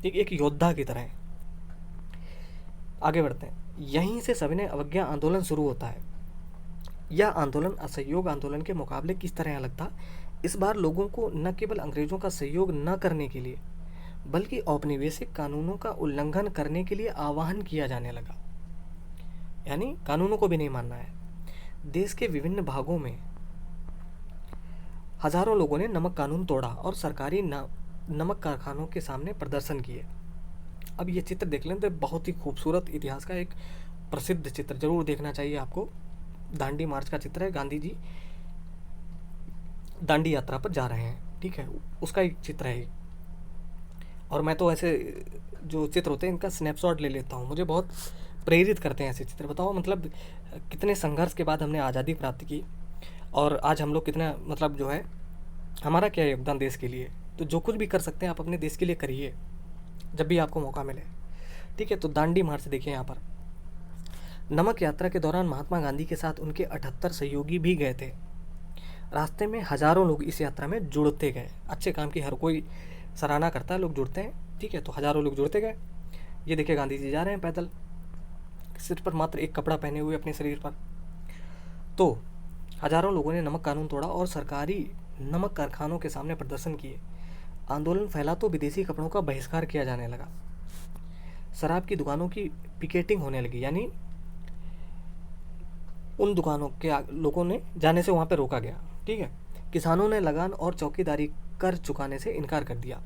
एक योद्धा की तरह। आगे बढ़ते हैं। यहीं से सविनय अवज्ञा आंदोलन शुरू होता है। यह आंदोलन असहयोग आंदोलन के मुकाबले किस तरह अलग था? इस बार लोगों को न केवल अंग्रेजों का सहयोग न करने के लिए बल्कि औपनिवेशिक कानूनों का उल्लंघन करने के लिए आह्वान किया जाने लगा, यानी कानूनों को भी नहीं मानना है। देश के विभिन्न भागों में हजारों लोगों ने नमक कानून तोड़ा और सरकारी नमक कारखानों के सामने प्रदर्शन किए। अब ये चित्र देख लें तो बहुत ही खूबसूरत इतिहास का एक प्रसिद्ध चित्र जरूर देखना चाहिए आपको। दांडी मार्च का चित्र है। गांधी जी दांडी यात्रा पर जा रहे हैं, ठीक है, उसका एक चित्र है। और मैं तो ऐसे जो चित्र होते हैं इनका स्नैपशॉट ले लेता हूँ, मुझे बहुत प्रेरित करते हैं ऐसे चित्र। बताओ मतलब कितने संघर्ष के बाद हमने आज़ादी प्राप्त की और आज हम लोग कितना मतलब जो है हमारा क्या योगदान देश के लिए। तो जो कुछ भी कर सकते हैं आप अपने देश के लिए करिए जब भी आपको मौका मिले, ठीक है। तो दांडी मार्च देखिए यहाँ पर। नमक यात्रा के दौरान महात्मा गांधी के साथ उनके 78 सहयोगी भी गए थे। रास्ते में हजारों लोग इस यात्रा में जुड़ते गए। अच्छे काम की हर कोई सराहना करता है, लोग जुड़ते हैं, ठीक है। तो हजारों लोग जुड़ते गए। ये देखिए गांधी जी जा रहे हैं पैदल, सिर पर मात्र एक कपड़ा पहने हुए अपने शरीर पर। तो हजारों लोगों ने नमक कानून तोड़ा और सरकारी नमक कारखानों के सामने प्रदर्शन किए। आंदोलन फैला तो विदेशी कपड़ों का बहिष्कार किया जाने लगा। शराब की दुकानों की पिकेटिंग होने लगी, यानी उन दुकानों के लोगों ने जाने से वहाँ पे रोका गया, ठीक है। किसानों ने लगान और चौकीदारी कर चुकाने से इनकार कर दिया।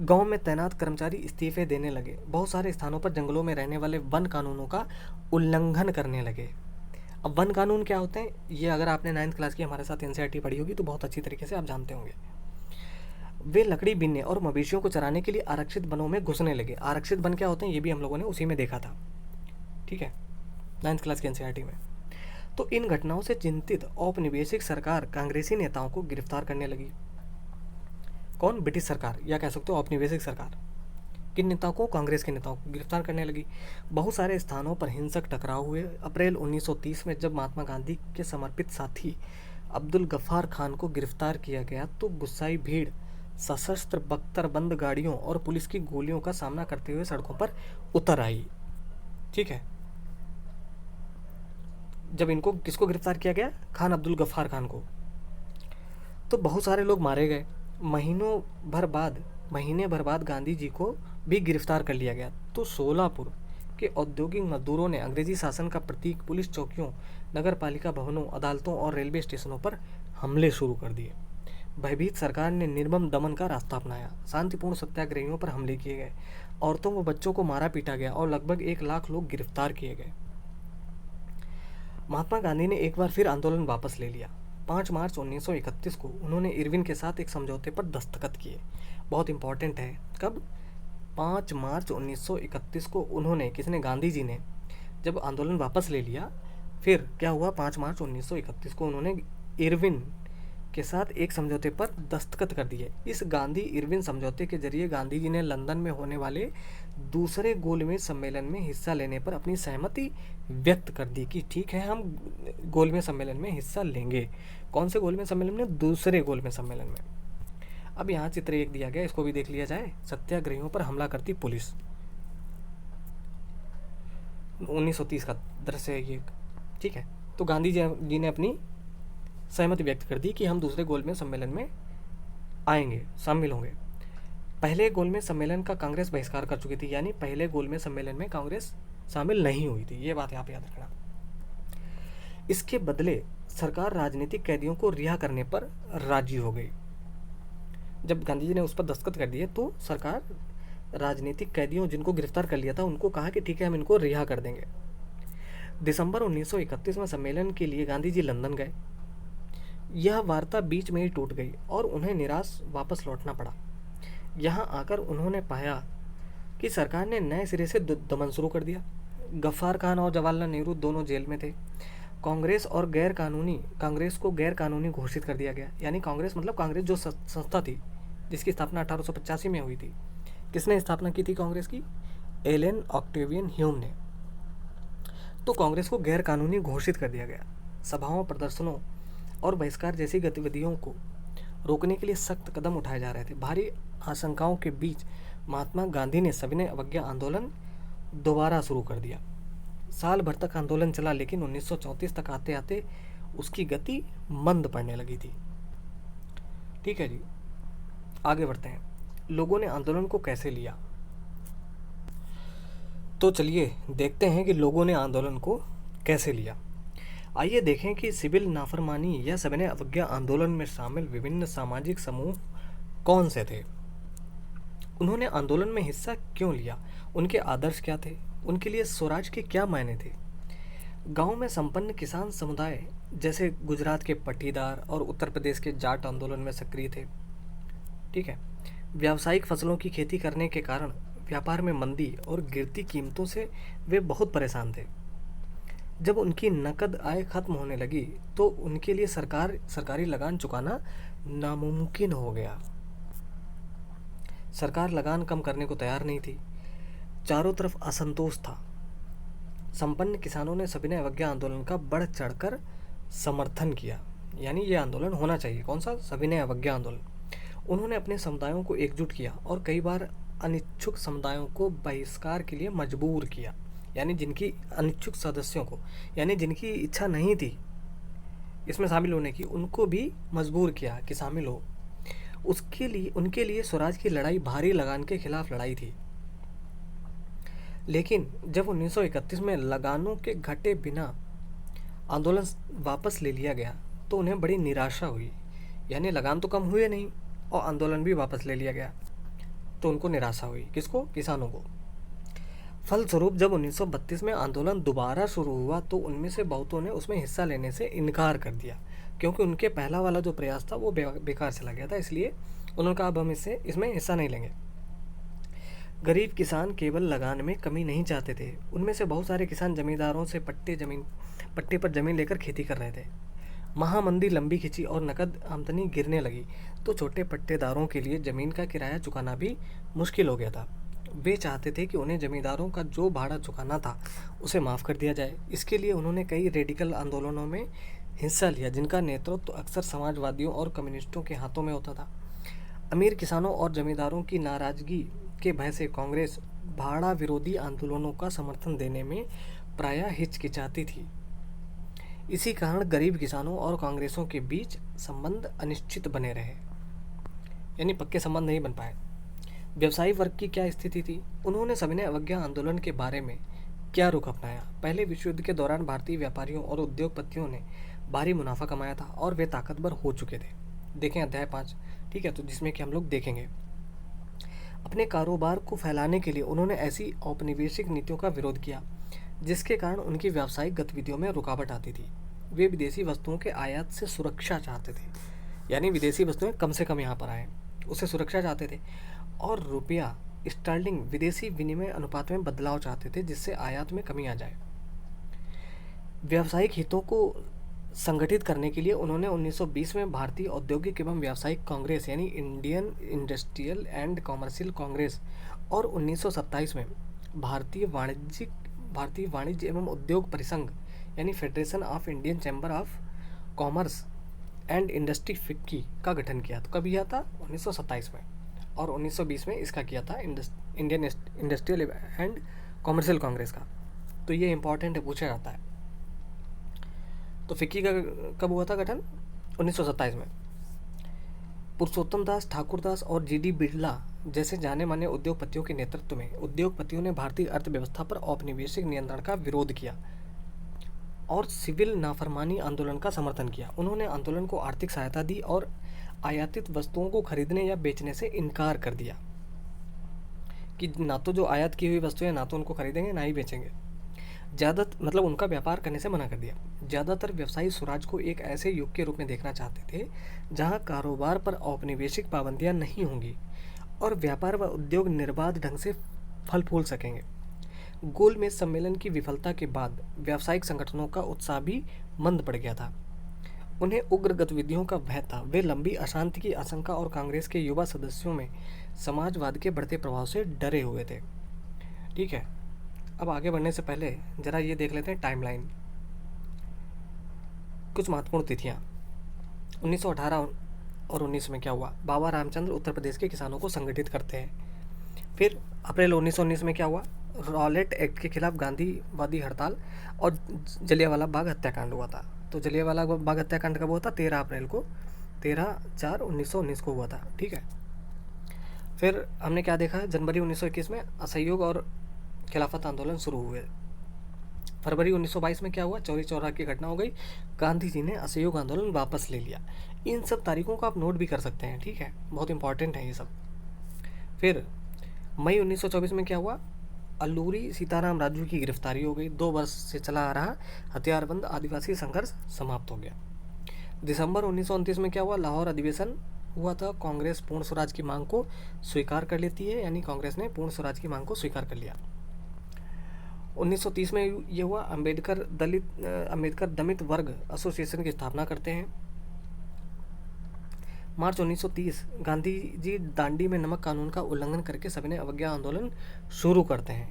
गांव में तैनात कर्मचारी इस्तीफे देने लगे। बहुत सारे स्थानों पर जंगलों में रहने वाले वन कानूनों का उल्लंघन करने लगे। अब वन कानून क्या होते हैं, ये अगर आपने 9th क्लास की हमारे साथ एनसीईआरटी पढ़ी होगी तो बहुत अच्छी तरीके से आप जानते होंगे। वे लकड़ी बीनने और मवेशियों को चराने के लिए आरक्षित वनों में घुसने लगे। आरक्षित वन क्या होते हैं ये भी हम लोगों ने उसी में देखा था, ठीक है। 9th क्लास की एनसीईआरटी में। तो इन घटनाओं से चिंतित औपनिवेशिक सरकार कांग्रेसी नेताओं को गिरफ्तार करने लगी। कौन? ब्रिटिश सरकार, या कह सकते हो औपनिवेशिक सरकार। किन नेताओं को? कांग्रेस के नेताओं को गिरफ्तार करने लगी। बहुत सारे स्थानों पर हिंसक टकराव हुए। अप्रैल 1930 में जब महात्मा गांधी के समर्पित साथी अब्दुल गफ्फार खान को गिरफ्तार किया गया तो गुस्साई भीड़ सशस्त्र बख्तरबंद गाड़ियों और पुलिस की गोलियों का सामना करते हुए सड़कों पर उतर आई। ठीक है, जब इनको किसको गिरफ्तार किया गया? खान अब्दुल गफ्फार खान को। तो बहुत सारे लोग मारे गए। महीने भर बाद गांधी जी को भी गिरफ्तार कर लिया गया। तो सोलापुर के औद्योगिक मजदूरों ने अंग्रेजी शासन का प्रतीक पुलिस चौकियों, नगर पालिका भवनों, अदालतों और रेलवे स्टेशनों पर हमले शुरू कर दिए। भयभीत सरकार ने निर्मम दमन का रास्ता अपनाया। शांतिपूर्ण सत्याग्रहियों पर हमले किए गए, औरतों व बच्चों को मारा पीटा गया और लगभग 1 लाख लोग गिरफ्तार किए गए। महात्मा गांधी ने एक बार फिर आंदोलन वापस ले लिया। 5 मार्च 1931 को उन्होंने इरविन के साथ एक समझौते पर दस्तखत किए। बहुत इंपॉर्टेंट है। कब? 5 मार्च 1931 को उन्होंने, किसने? गांधी जी ने जब आंदोलन वापस ले लिया, फिर क्या हुआ? 5 मार्च 1931 को उन्होंने इरविन के साथ एक समझौते पर दस्तखत कर दिए। इस गांधी इरविन समझौते के जरिए गांधी जी ने लंदन में होने वाले दूसरे गोलमेज सम्मेलन में हिस्सा लेने पर अपनी सहमति व्यक्त कर दी कि ठीक है, हम गोलमेज सम्मेलन में हिस्सा लेंगे। कौन से गोलमेज सम्मेलन में? दूसरे गोलमेज सम्मेलन में। अब यहाँ चित्र 1 दिया गया, इसको भी देख लिया जाए। सत्याग्रहियों पर हमला करती पुलिस, 1930 का दृश्य है ये। ठीक है, तो गांधी जी ने अपनी सहमति व्यक्त कर दी कि हम दूसरे गोलमेज सम्मेलन में आएंगे, शामिल होंगे। पहले गोलमेज सम्मेलन का कांग्रेस बहिष्कार कर चुकी थी, यानी पहले गोलमेज सम्मेलन में कांग्रेस शामिल नहीं हुई थी। ये बात यहाँ पे याद रखना। इसके बदले सरकार राजनीतिक कैदियों को रिहा करने पर राजी हो गई। जब गांधी जी ने उस पर दस्तखत कर दिए तो सरकार राजनीतिक कैदियों, जिनको गिरफ्तार कर लिया था, उनको कहा कि ठीक है, हम इनको रिहा कर देंगे। दिसंबर 1931 में सम्मेलन के लिए गांधी जी लंदन गए। यह वार्ता बीच में ही टूट गई और उन्हें निराश वापस लौटना पड़ा। यहाँ आकर उन्होंने पाया कि सरकार ने नए सिरे से दमन शुरू कर दिया। गफ्फार खान और जवाहरलाल नेहरू दोनों जेल में थे। कांग्रेस को गैर कानूनी घोषित कर दिया गया। यानी कांग्रेस मतलब कांग्रेस जो संस्था थी जिसकी स्थापना 1885 में हुई थी। किसने स्थापना की थी कांग्रेस की? एलन ऑक्टेवियन ह्यूम ने। तो कांग्रेस को गैर कानूनी घोषित कर दिया गया। सभाओं, प्रदर्शनों और बहिष्कार जैसी गतिविधियों को रोकने के लिए सख्त कदम उठाए जा रहे थे। भारी आशंकाओं के बीच महात्मा गांधी ने सविनय अवज्ञा आंदोलन दोबारा शुरू कर दिया। साल भर तक आंदोलन चला, लेकिन 1934 तक आते आते उसकी गति मंद पड़ने लगी थी। ठीक है जी, आगे बढ़ते हैं। लोगों ने आंदोलन को कैसे लिया? तो चलिए देखते हैं कि लोगों ने आंदोलन को कैसे लिया। आइए देखें कि सिविल नाफरमानी या सविनय अवज्ञा आंदोलन में शामिल विभिन्न सामाजिक समूह कौन से थे, उन्होंने आंदोलन में हिस्सा क्यों लिया, उनके आदर्श क्या थे, उनके लिए स्वराज के क्या मायने थे। गांव में संपन्न किसान समुदाय जैसे गुजरात के पट्टीदार और उत्तर प्रदेश के जाट आंदोलन में सक्रिय थे। ठीक है, व्यावसायिक फसलों की खेती करने के कारण व्यापार में मंदी और गिरती कीमतों से वे बहुत परेशान थे। जब उनकी नकद आय खत्म होने लगी तो उनके लिए सरकारी लगान चुकाना नामुमकिन हो गया। सरकार लगान कम करने को तैयार नहीं थी। चारों तरफ असंतोष था। संपन्न किसानों ने सविनय अवज्ञा आंदोलन का बढ़ चढ़कर समर्थन किया। यानी ये आंदोलन होना चाहिए। कौन सा? सविनय अवज्ञा आंदोलन। उन्होंने अपने समुदायों को एकजुट किया और कई बार अनिच्छुक समुदायों को बहिष्कार के लिए मजबूर किया। यानी जिनकी अनिच्छुक सदस्यों को, यानी जिनकी इच्छा नहीं थी इसमें शामिल होने की, उनको भी मजबूर किया कि शामिल हो। उनके लिए स्वराज की लड़ाई भारी लगान के खिलाफ लड़ाई थी। लेकिन जब 1931 में लगानों के घटे बिना आंदोलन वापस ले लिया गया तो उन्हें बड़ी निराशा हुई। यानी लगान तो कम हुए नहीं और आंदोलन भी वापस ले लिया गया, तो उनको निराशा हुई। किसको? किसानों को। फलस्वरूप जब 1932 में आंदोलन दोबारा शुरू हुआ तो उनमें से बहुतों ने उसमें हिस्सा लेने से इनकार कर दिया, क्योंकि उनके पहला वाला जो प्रयास था वो बेकार चला गया था। इसलिए उन्होंने कहा अब हम इसमें हिस्सा नहीं लेंगे। गरीब किसान केवल लगान में कमी नहीं चाहते थे, उनमें से बहुत सारे किसान जमींदारों से पट्टे पर ज़मीन लेकर खेती कर रहे थे। महामंदी लंबी खिंची और नकद आमदनी गिरने लगी तो छोटे पट्टेदारों के लिए ज़मीन का किराया चुकाना भी मुश्किल हो गया था। वे चाहते थे कि उन्हें ज़मींदारों का जो भाड़ा चुकाना था उसे माफ़ कर दिया जाए। इसके लिए उन्होंने कई रेडिकल आंदोलनों में हिस्सा लिया, जिनका नेतृत्व अक्सर समाजवादियों और कम्युनिस्टों के हाथों में होता था। अमीर किसानों और जमींदारों की नाराज़गी के भय से कांग्रेस भाड़ा विरोधी आंदोलनों का समर्थन देने में प्रायः हिचकिचाती थी। इसी कारण गरीब किसानों और कांग्रेसों के बीच संबंध अनिश्चित बने रहे, यानी पक्के संबंध नहीं बन पाए। व्यवसायी वर्ग की क्या स्थिति थी? उन्होंने सविनय अवज्ञा आंदोलन के बारे में क्या रुख अपनाया? पहले विश्व युद्ध के दौरान भारतीय व्यापारियों और उद्योगपतियों ने भारी मुनाफा कमाया था और वे ताकतवर हो चुके थे। देखें अध्याय 5, ठीक है, तो जिसमें कि हम लोग देखेंगे अपने कारोबार को फैलाने के लिए उन्होंने ऐसी औपनिवेशिक नीतियों का विरोध किया जिसके कारण उनकी व्यावसायिक गतिविधियों में रुकावट आती थी। वे विदेशी वस्तुओं के आयात से सुरक्षा चाहते थे, यानी विदेशी वस्तुएं कम से कम यहाँ पर आएँ, उससे सुरक्षा चाहते थे। और रुपया स्टर्लिंग विदेशी विनिमय अनुपात में बदलाव चाहते थे जिससे आयात में कमी आ जाए। व्यावसायिक हितों को संगठित करने के लिए उन्होंने 1920 में भारतीय औद्योगिक एवं व्यावसायिक कांग्रेस यानी Indian industrial and commercial Congress और 1927 में भारतीय वाणिज्य एवं उद्योग परिसंघ यानी federation of Indian chamber of commerce and industry FICCI का गठन किया। तो कब यह था? 1927 में। और 1920 में इसका किया था Indian industrial and commercial Congress का। तो ये इंपॉर्टेंट है, पूछा जाता है। तो फिक्की का कब हुआ था गठन? 1927 में। पुरुषोत्तम दास, ठाकुर दास और जीडी बिड़ला जैसे जाने माने उद्योगपतियों के नेतृत्व में उद्योगपतियों ने भारतीय अर्थव्यवस्था पर औपनिवेशिक नियंत्रण का विरोध किया और सिविल नाफरमानी आंदोलन का समर्थन किया। उन्होंने आंदोलन को आर्थिक सहायता दी और आयातित वस्तुओं को खरीदने या बेचने से इनकार कर दिया कि ना तो जो आयात की हुई वस्तुएं ना तो उनको खरीदेंगे ना ही बेचेंगे। मतलब उनका व्यापार करने से मना कर दिया। ज़्यादातर व्यवसायी स्वराज को एक ऐसे युग के रूप में देखना चाहते थे जहां कारोबार पर औपनिवेशिक पाबंदियां नहीं होंगी और व्यापार व उद्योग निर्बाध ढंग से फल फूल सकेंगे। गोलमेज सम्मेलन की विफलता के बाद व्यावसायिक संगठनों का उत्साह भी मंद पड़ गया था। उन्हें उग्र गतिविधियों का भय था। वे लंबी अशांति की आशंका और कांग्रेस के युवा सदस्यों में समाजवाद के बढ़ते प्रभाव से डरे हुए थे। ठीक है, अब आगे बढ़ने से पहले जरा ये देख लेते हैं टाइमलाइन। कुछ महत्वपूर्ण तिथियाँ। 1918 और 19 में क्या हुआ? बाबा रामचंद्र उत्तर प्रदेश के किसानों को संगठित करते हैं। फिर अप्रैल 1919 में क्या हुआ? रॉलेट एक्ट के खिलाफ गांधीवादी हड़ताल और जलियांवाला बाग हत्याकांड हुआ था। तो जलियांवाला बाग हत्याकांड कब हुआ था? 13 अप्रैल को, 13/4/1919 को हुआ था। ठीक है, फिर हमने क्या देखा? जनवरी 1921 में असहयोग और खिलाफत आंदोलन शुरू हुए। फरवरी 1922 में क्या हुआ? चौरी चौरा की घटना हो गई। गांधी जी ने असहयोग आंदोलन वापस ले लिया। इन सब तारीखों को आप नोट भी कर सकते हैं। ठीक है, बहुत इंपॉर्टेंट है ये सब। फिर मई 1924 में क्या हुआ? अल्लूरी सीताराम राजू की गिरफ्तारी हो गई। 2 वर्ष से चला आ रहा हथियारबंद आदिवासी संघर्ष समाप्त हो गया। दिसंबर 1929 में क्या हुआ? लाहौर अधिवेशन हुआ था। कांग्रेस पूर्ण स्वराज की मांग को स्वीकार कर लेती है, यानी कांग्रेस ने पूर्ण स्वराज की मांग को स्वीकार कर लिया। 1930 में ये हुआ। अंबेडकर दलित वर्ग एसोसिएशन की स्थापना करते हैं। मार्च 1930 गांधी जी दांडी में नमक कानून का उल्लंघन करके सविनय अवज्ञा आंदोलन शुरू करते हैं।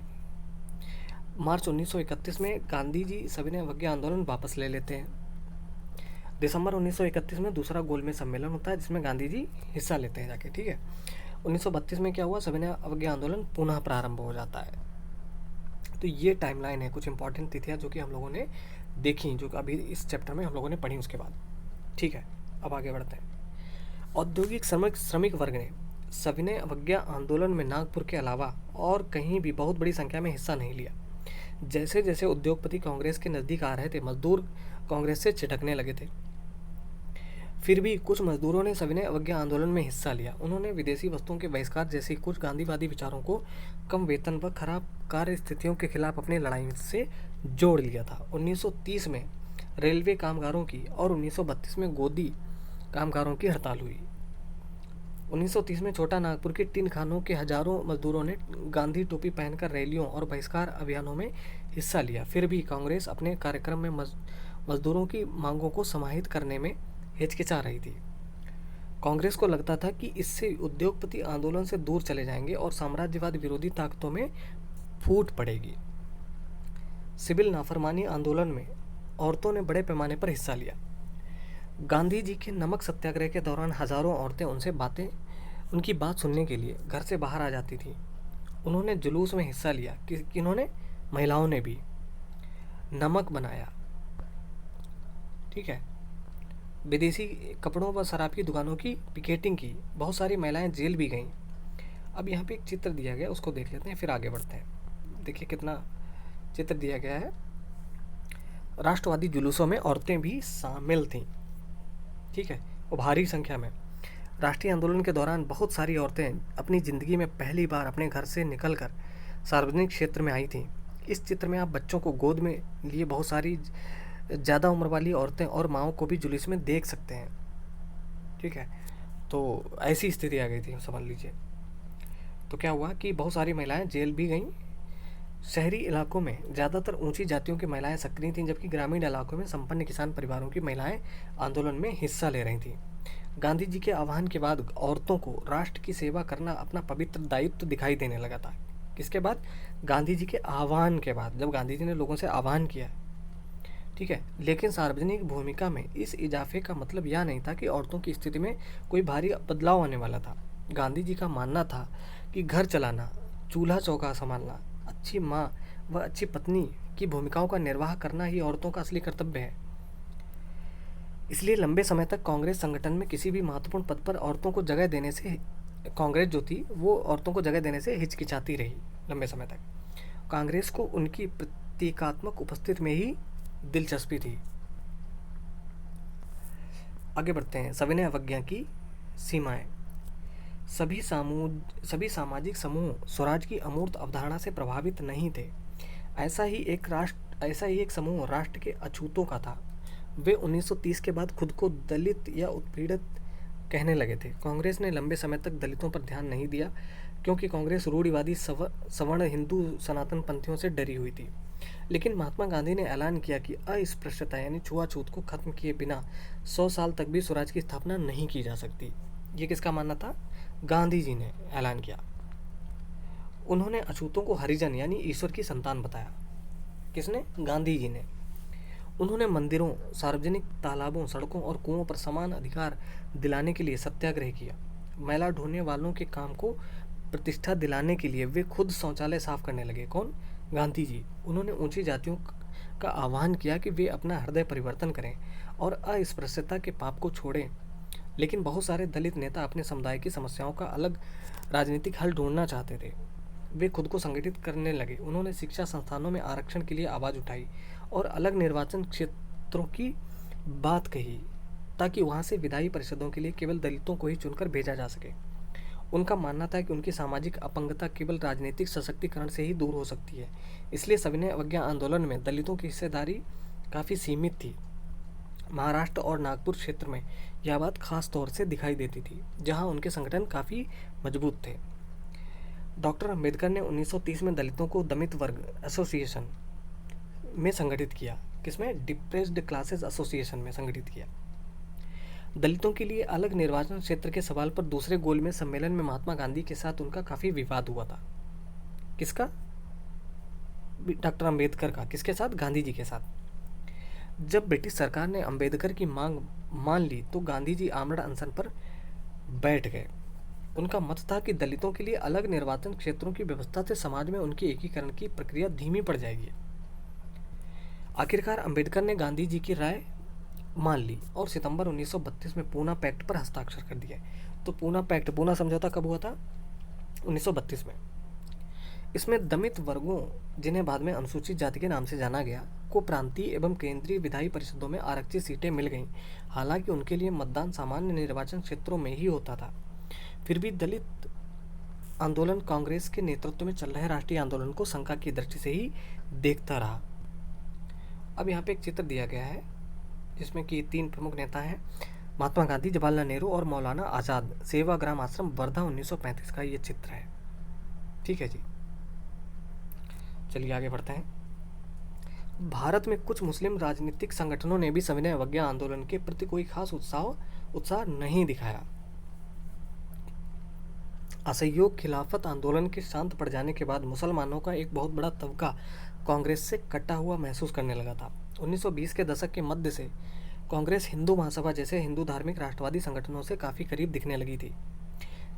मार्च 1931 में गांधी जी सविनय अवज्ञा आंदोलन वापस ले लेते हैं। दिसंबर 1931 में दूसरा गोलमेज सम्मेलन होता है जिसमें गांधी जी हिस्सा लेते हैं जाके। ठीक है, 1932 में क्या हुआ? सविनय अवज्ञा आंदोलन पुनः प्रारंभ हो जाता है। तो ये टाइमलाइन है, कुछ इंपॉर्टेंट तिथियाँ जो कि हम लोगों ने देखी, जो अभी इस चैप्टर में हम लोगों ने पढ़ी उसके बाद। ठीक है, अब आगे बढ़ते हैं। औद्योगिक श्रमिक वर्ग ने सविनय अवज्ञा आंदोलन में नागपुर के अलावा और कहीं भी बहुत बड़ी संख्या में हिस्सा नहीं लिया। जैसे जैसे उद्योगपति कांग्रेस के नज़दीक आ रहे थे, मजदूर कांग्रेस से छिटकने लगे थे। फिर भी कुछ मजदूरों ने सविनय अवज्ञा आंदोलन में हिस्सा लिया। उन्होंने विदेशी वस्तुओं के बहिष्कार जैसी कुछ गांधीवादी विचारों को कम वेतन व खराब कार्य स्थितियों के खिलाफ अपनी लड़ाई से जोड़ लिया था। 1930 में रेलवे कामगारों की और 1932 में गोदी कामगारों की हड़ताल हुई। 1930 में छोटा नागपुर के टीन खानों के हजारों मजदूरों ने गांधी टोपी पहनकर रैलियों और बहिष्कार अभियानों में हिस्सा लिया। फिर भी कांग्रेस अपने कार्यक्रम में मजदूरों की मांगों को समाहित करने में हिचकिचा रही थी। कांग्रेस को लगता था कि इससे उद्योगपति आंदोलन से दूर चले जाएंगे और साम्राज्यवाद विरोधी ताकतों में फूट पड़ेगी। सिविल नाफरमानी आंदोलन में औरतों ने बड़े पैमाने पर हिस्सा लिया। गांधी जी के नमक सत्याग्रह के दौरान हजारों औरतें उनकी बात सुनने के लिए घर से बाहर आ जाती थीं। उन्होंने जुलूस में हिस्सा लिया। किन्होंने? महिलाओं ने भी नमक बनाया, ठीक है। विदेशी कपड़ों व शराब की दुकानों की पिकेटिंग की। बहुत सारी महिलाएं जेल भी गईं। अब यहाँ पे एक चित्र दिया गया, उसको देख लेते हैं, फिर आगे बढ़ते हैं। देखिए कितना चित्र दिया गया है। राष्ट्रवादी जुलूसों में औरतें भी शामिल थीं, ठीक है, और भारी संख्या में। राष्ट्रीय आंदोलन के दौरान बहुत सारी औरतें अपनी ज़िंदगी में पहली बार अपने घर से निकलकर सार्वजनिक क्षेत्र में आई थीं। इस चित्र में आप बच्चों को गोद में लिए बहुत सारी ज़्यादा उम्र वाली औरतें और माँओं को भी जुलूस में देख सकते हैं, ठीक है। तो ऐसी स्थिति आ गई थी, समझ लीजिए। तो क्या हुआ कि बहुत सारी महिलाएं जेल भी गईं। शहरी इलाकों में ज़्यादातर ऊंची जातियों की महिलाएं सक्रिय थीं, जबकि ग्रामीण इलाकों में संपन्न किसान परिवारों की महिलाएं आंदोलन में हिस्सा ले रही थीं। गांधी जी के आह्वान के बाद औरतों को राष्ट्र की सेवा करना अपना पवित्र दायित्व दिखाई देने लगा था। किसके बाद? गांधी जी के आह्वान के बाद, जब गांधी जी ने लोगों से आह्वान किया, ठीक है। लेकिन सार्वजनिक भूमिका में इस इजाफे का मतलब यह नहीं था कि औरतों की स्थिति में कोई भारी बदलाव आने वाला था। गांधी जी का मानना था कि घर चलाना, चूल्हा चौका संभालना, अच्छी माँ व अच्छी पत्नी की भूमिकाओं का निर्वाह करना ही औरतों का असली कर्तव्य है। इसलिए लंबे समय तक कांग्रेस संगठन में किसी भी महत्वपूर्ण पद पर औरतों को जगह देने से, कांग्रेस जो थी वो औरतों को जगह देने से हिचकिचाती रही लंबे समय तक। कांग्रेस को उनकी प्रतीकात्मक उपस्थिति में ही दिलचस्पी थी। आगे बढ़ते हैं। सविनय अवज्ञा की सीमाएं। सभी सामाजिक समूह स्वराज की अमूर्त अवधारणा से प्रभावित नहीं थे। ऐसा ही एक समूह राष्ट्र के अछूतों का था। वे 1930 के बाद खुद को दलित या उत्पीड़ित कहने लगे थे। कांग्रेस ने लंबे समय तक दलितों पर ध्यान नहीं दिया, क्योंकि कांग्रेस रूढ़िवादी सवर्ण हिंदू सनातन पंथियों से डरी हुई थी। लेकिन महात्मा गांधी ने ऐलान किया कि अस्पृश्यता यानी छुआछूत को खत्म किए बिना 100 साल तक भी स्वराज की स्थापना नहीं की जा सकती। ये किसका मानना था? गांधी जी ने ऐलान किया। उन्होंने अछूतों को हरिजन यानी ईश्वर की संतान बताया। किसने? गांधी जी ने। उन्होंने मंदिरों, सार्वजनिक तालाबों, सड़कों और कुओं पर समान अधिकार दिलाने के लिए सत्याग्रह किया। मैला ढोने वालों के काम को प्रतिष्ठा दिलाने के लिए वे खुद शौचालय साफ करने लगे। कौन? गांधी जी। उन्होंने ऊंची जातियों का आह्वान किया कि वे अपना हृदय परिवर्तन करें और अस्पृश्यता के पाप को छोड़ें। लेकिन बहुत सारे दलित नेता अपने समुदाय की समस्याओं का अलग राजनीतिक हल ढूंढना चाहते थे। वे खुद को संगठित करने लगे। उन्होंने शिक्षा संस्थानों में आरक्षण के लिए आवाज़ उठाई और अलग निर्वाचन क्षेत्रों की बात कही, ताकि वहाँ से विधायी परिषदों के लिए केवल दलितों को ही चुनकर भेजा जा सके। उनका मानना था कि उनकी सामाजिक अपंगता केवल राजनीतिक सशक्तिकरण से ही दूर हो सकती है। इसलिए सविनय अवज्ञा आंदोलन में दलितों की हिस्सेदारी काफ़ी सीमित थी। महाराष्ट्र और नागपुर क्षेत्र में यह बात खास तौर से दिखाई देती थी, जहां उनके संगठन काफ़ी मजबूत थे। डॉक्टर अंबेडकर ने 1930 में दलितों को दलित वर्ग एसोसिएशन में संगठित किया। किसमें? डिप्रेस्ड क्लासेस एसोसिएशन में संगठित किया। दलितों के लिए अलग निर्वाचन क्षेत्र के सवाल पर दूसरे गोलमेज सम्मेलन में महात्मा गांधी के साथ उनका काफ़ी विवाद हुआ था। किसका? डॉक्टर अंबेडकर का। किसके साथ? गांधी जी के साथ। जब ब्रिटिश सरकार ने अंबेडकर की मांग मान ली तो गांधी जी आमरण अनशन पर बैठ गए। उनका मत था कि दलितों के लिए अलग निर्वाचन क्षेत्रों की व्यवस्था से समाज में उनके एकीकरण की प्रक्रिया धीमी पड़ जाएगी। आखिरकार अंबेडकर ने गांधी जी की राय मान ली और सितंबर 1932 में पूना पैक्ट पर हस्ताक्षर कर दिए। तो पूना समझौता कब हुआ था? 1932 में। इसमें दलित वर्गों, जिन्हें बाद में अनुसूचित जाति के नाम से जाना गया, को प्रांतीय एवं केंद्रीय विधायी परिषदों में आरक्षित सीटें मिल गईं। हालांकि उनके लिए मतदान सामान्य निर्वाचन क्षेत्रों में ही होता था। फिर भी दलित आंदोलन कांग्रेस के नेतृत्व में चल रहे राष्ट्रीय आंदोलन को शंका की दृष्टि से ही देखता रहा। अब यहाँ पे एक चित्र दिया गया है जिसमें कि 3 प्रमुख नेता हैं। महात्मा गांधी, जवाहरलाल नेहरू और मौलाना आज़ाद, सेवाग्राम आश्रम, वर्धा, 1935 का ये चित्र है। ठीक है जी, चलिए आगे बढ़ते हैं। भारत में कुछ मुस्लिम राजनीतिक संगठनों ने भी सविनय अवज्ञा आंदोलन के प्रति कोई खास उत्साह नहीं दिखाया। असहयोग खिलाफत आंदोलन के शांत पड़ जाने के बाद मुसलमानों का एक बहुत बड़ा तबका कांग्रेस से कटा हुआ महसूस करने लगा था। 1920 के दशक के मध्य से कांग्रेस हिंदू महासभा जैसे हिंदू धार्मिक राष्ट्रवादी संगठनों से काफ़ी करीब दिखने लगी थी।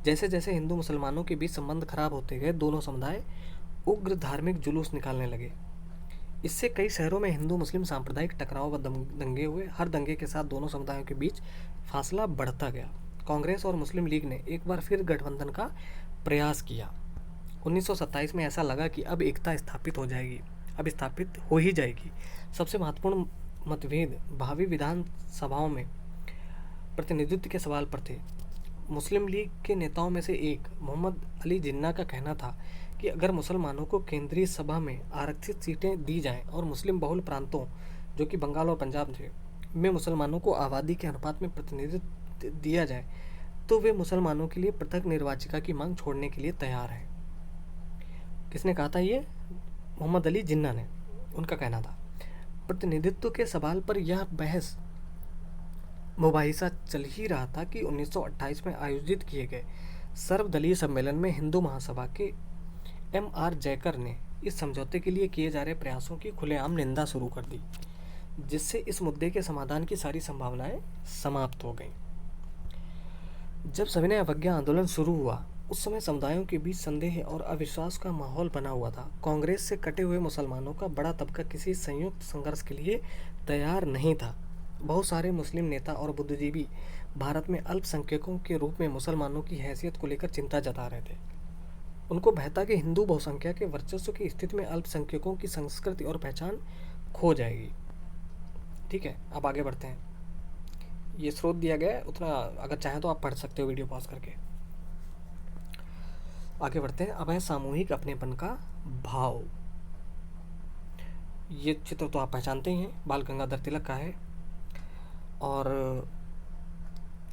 जैसे जैसे हिंदू मुसलमानों के बीच संबंध खराब होते गए, दोनों समुदाय उग्र धार्मिक जुलूस निकालने लगे। इससे कई शहरों में हिंदू मुस्लिम सांप्रदायिक टकराव व दंगे हुए। हर दंगे के साथ दोनों समुदायों के बीच फासला बढ़ता गया। कांग्रेस और मुस्लिम लीग ने एक बार फिर गठबंधन का प्रयास किया। 1927 में ऐसा लगा कि अब एकता स्थापित हो जाएगी, अब स्थापित हो ही जाएगी। सबसे महत्वपूर्ण मतभेद भावी विधानसभाओं में प्रतिनिधित्व के सवाल पर थे। मुस्लिम लीग के नेताओं में से एक मोहम्मद अली जिन्ना का कहना था कि अगर मुसलमानों को केंद्रीय सभा में आरक्षित सीटें दी जाएं और मुस्लिम बहुल प्रांतों, जो कि बंगाल और पंजाब थे, में मुसलमानों को आबादी के अनुपात में प्रतिनिधित्व दिया जाए, तो वे मुसलमानों के लिए पृथक निर्वाचिका की मांग छोड़ने के लिए तैयार हैं। किसने कहा था ये? मोहम्मद अली जिन्ना ने, उनका कहना था। प्रतिनिधित्व के सवाल पर यह बहस मुबाहिसा चल ही रहा था कि 1928 में आयोजित किए गए सर्वदलीय सम्मेलन में हिंदू महासभा के M.R. जयकर ने इस समझौते के लिए किए जा रहे प्रयासों की खुलेआम निंदा शुरू कर दी, जिससे इस मुद्दे के समाधान की सारी संभावनाएं समाप्त हो गईं। जब सविनय अवज्ञा आंदोलन शुरू हुआ, उस समय समुदायों के बीच संदेह और अविश्वास का माहौल बना हुआ था। कांग्रेस से कटे हुए मुसलमानों का बड़ा तबका किसी संयुक्त संघर्ष के लिए तैयार नहीं था। बहुत सारे मुस्लिम नेता और बुद्धिजीवी भारत में अल्पसंख्यकों के रूप में मुसलमानों की हैसियत को लेकर चिंता जता रहे थे। उनको भय था कि हिंदू बहुसंख्या के वर्चस्व की स्थिति में अल्पसंख्यकों की संस्कृति और पहचान खो जाएगी। ठीक है, अब आगे बढ़ते हैं। ये स्रोत दिया गया है, उतना अगर चाहें तो आप पढ़ सकते हो वीडियो पॉज करके। आगे बढ़ते हैं। अब है सामूहिक अपनेपन का भाव। ये चित्र तो आप पहचानते ही हैं, बाल गंगाधर तिलक का है। और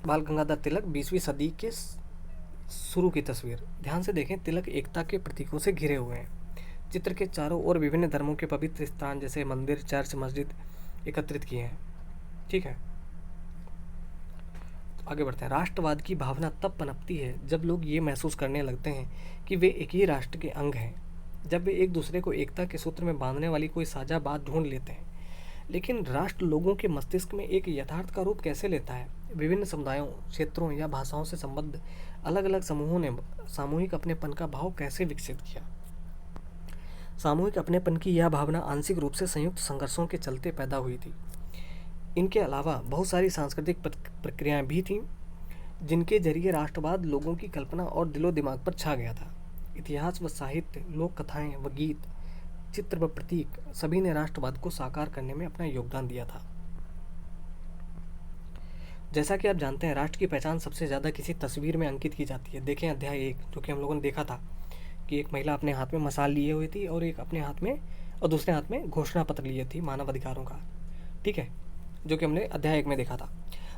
बाल गंगाधर तिलक 20वीं सदी के शुरू की तस्वीर। ध्यान से देखें, तिलक एकता के प्रतीकों से घिरे हुए हैं। चित्र के चारों ओर विभिन्न धर्मों के पवित्र स्थान जैसे मंदिर, चर्च, मस्जिद एकत्रित किए हैं। ठीक है, आगे बढ़ते हैं। राष्ट्रवाद की भावना तब पनपती है जब लोग ये महसूस करने लगते हैं कि वे एक ही राष्ट्र के अंग हैं, जब वे एक दूसरे को एकता के सूत्र में बांधने वाली कोई साझा बात ढूंढ लेते हैं। लेकिन राष्ट्र लोगों के मस्तिष्क में एक यथार्थ का रूप कैसे लेता है? विभिन्न समुदायों, क्षेत्रों या भाषाओं से संबद्ध अलग अलग समूहों ने सामूहिक अपनेपन का भाव कैसे विकसित किया? सामूहिक अपनेपन की यह भावना आंशिक रूप से संयुक्त संघर्षों के चलते पैदा हुई थी। इनके अलावा बहुत सारी सांस्कृतिक प्रक्रियाएं भी थीं जिनके जरिए राष्ट्रवाद लोगों की कल्पना और दिलो दिमाग पर छा गया था। इतिहास व साहित्य, लोक कथाएं व गीत, चित्र व प्रतीक, सभी ने राष्ट्रवाद को साकार करने में अपना योगदान दिया था। जैसा कि आप जानते हैं, राष्ट्र की पहचान सबसे ज़्यादा किसी तस्वीर में अंकित की जाती है। देखें अध्याय 1, जो कि हम लोगों ने देखा था कि एक महिला अपने हाथ में मशाल लिए हुई थी और एक अपने हाथ में और दूसरे हाथ में घोषणा पत्र लिए थी मानव अधिकारों का। ठीक है, जो कि हमने अध्याय 1 में देखा था।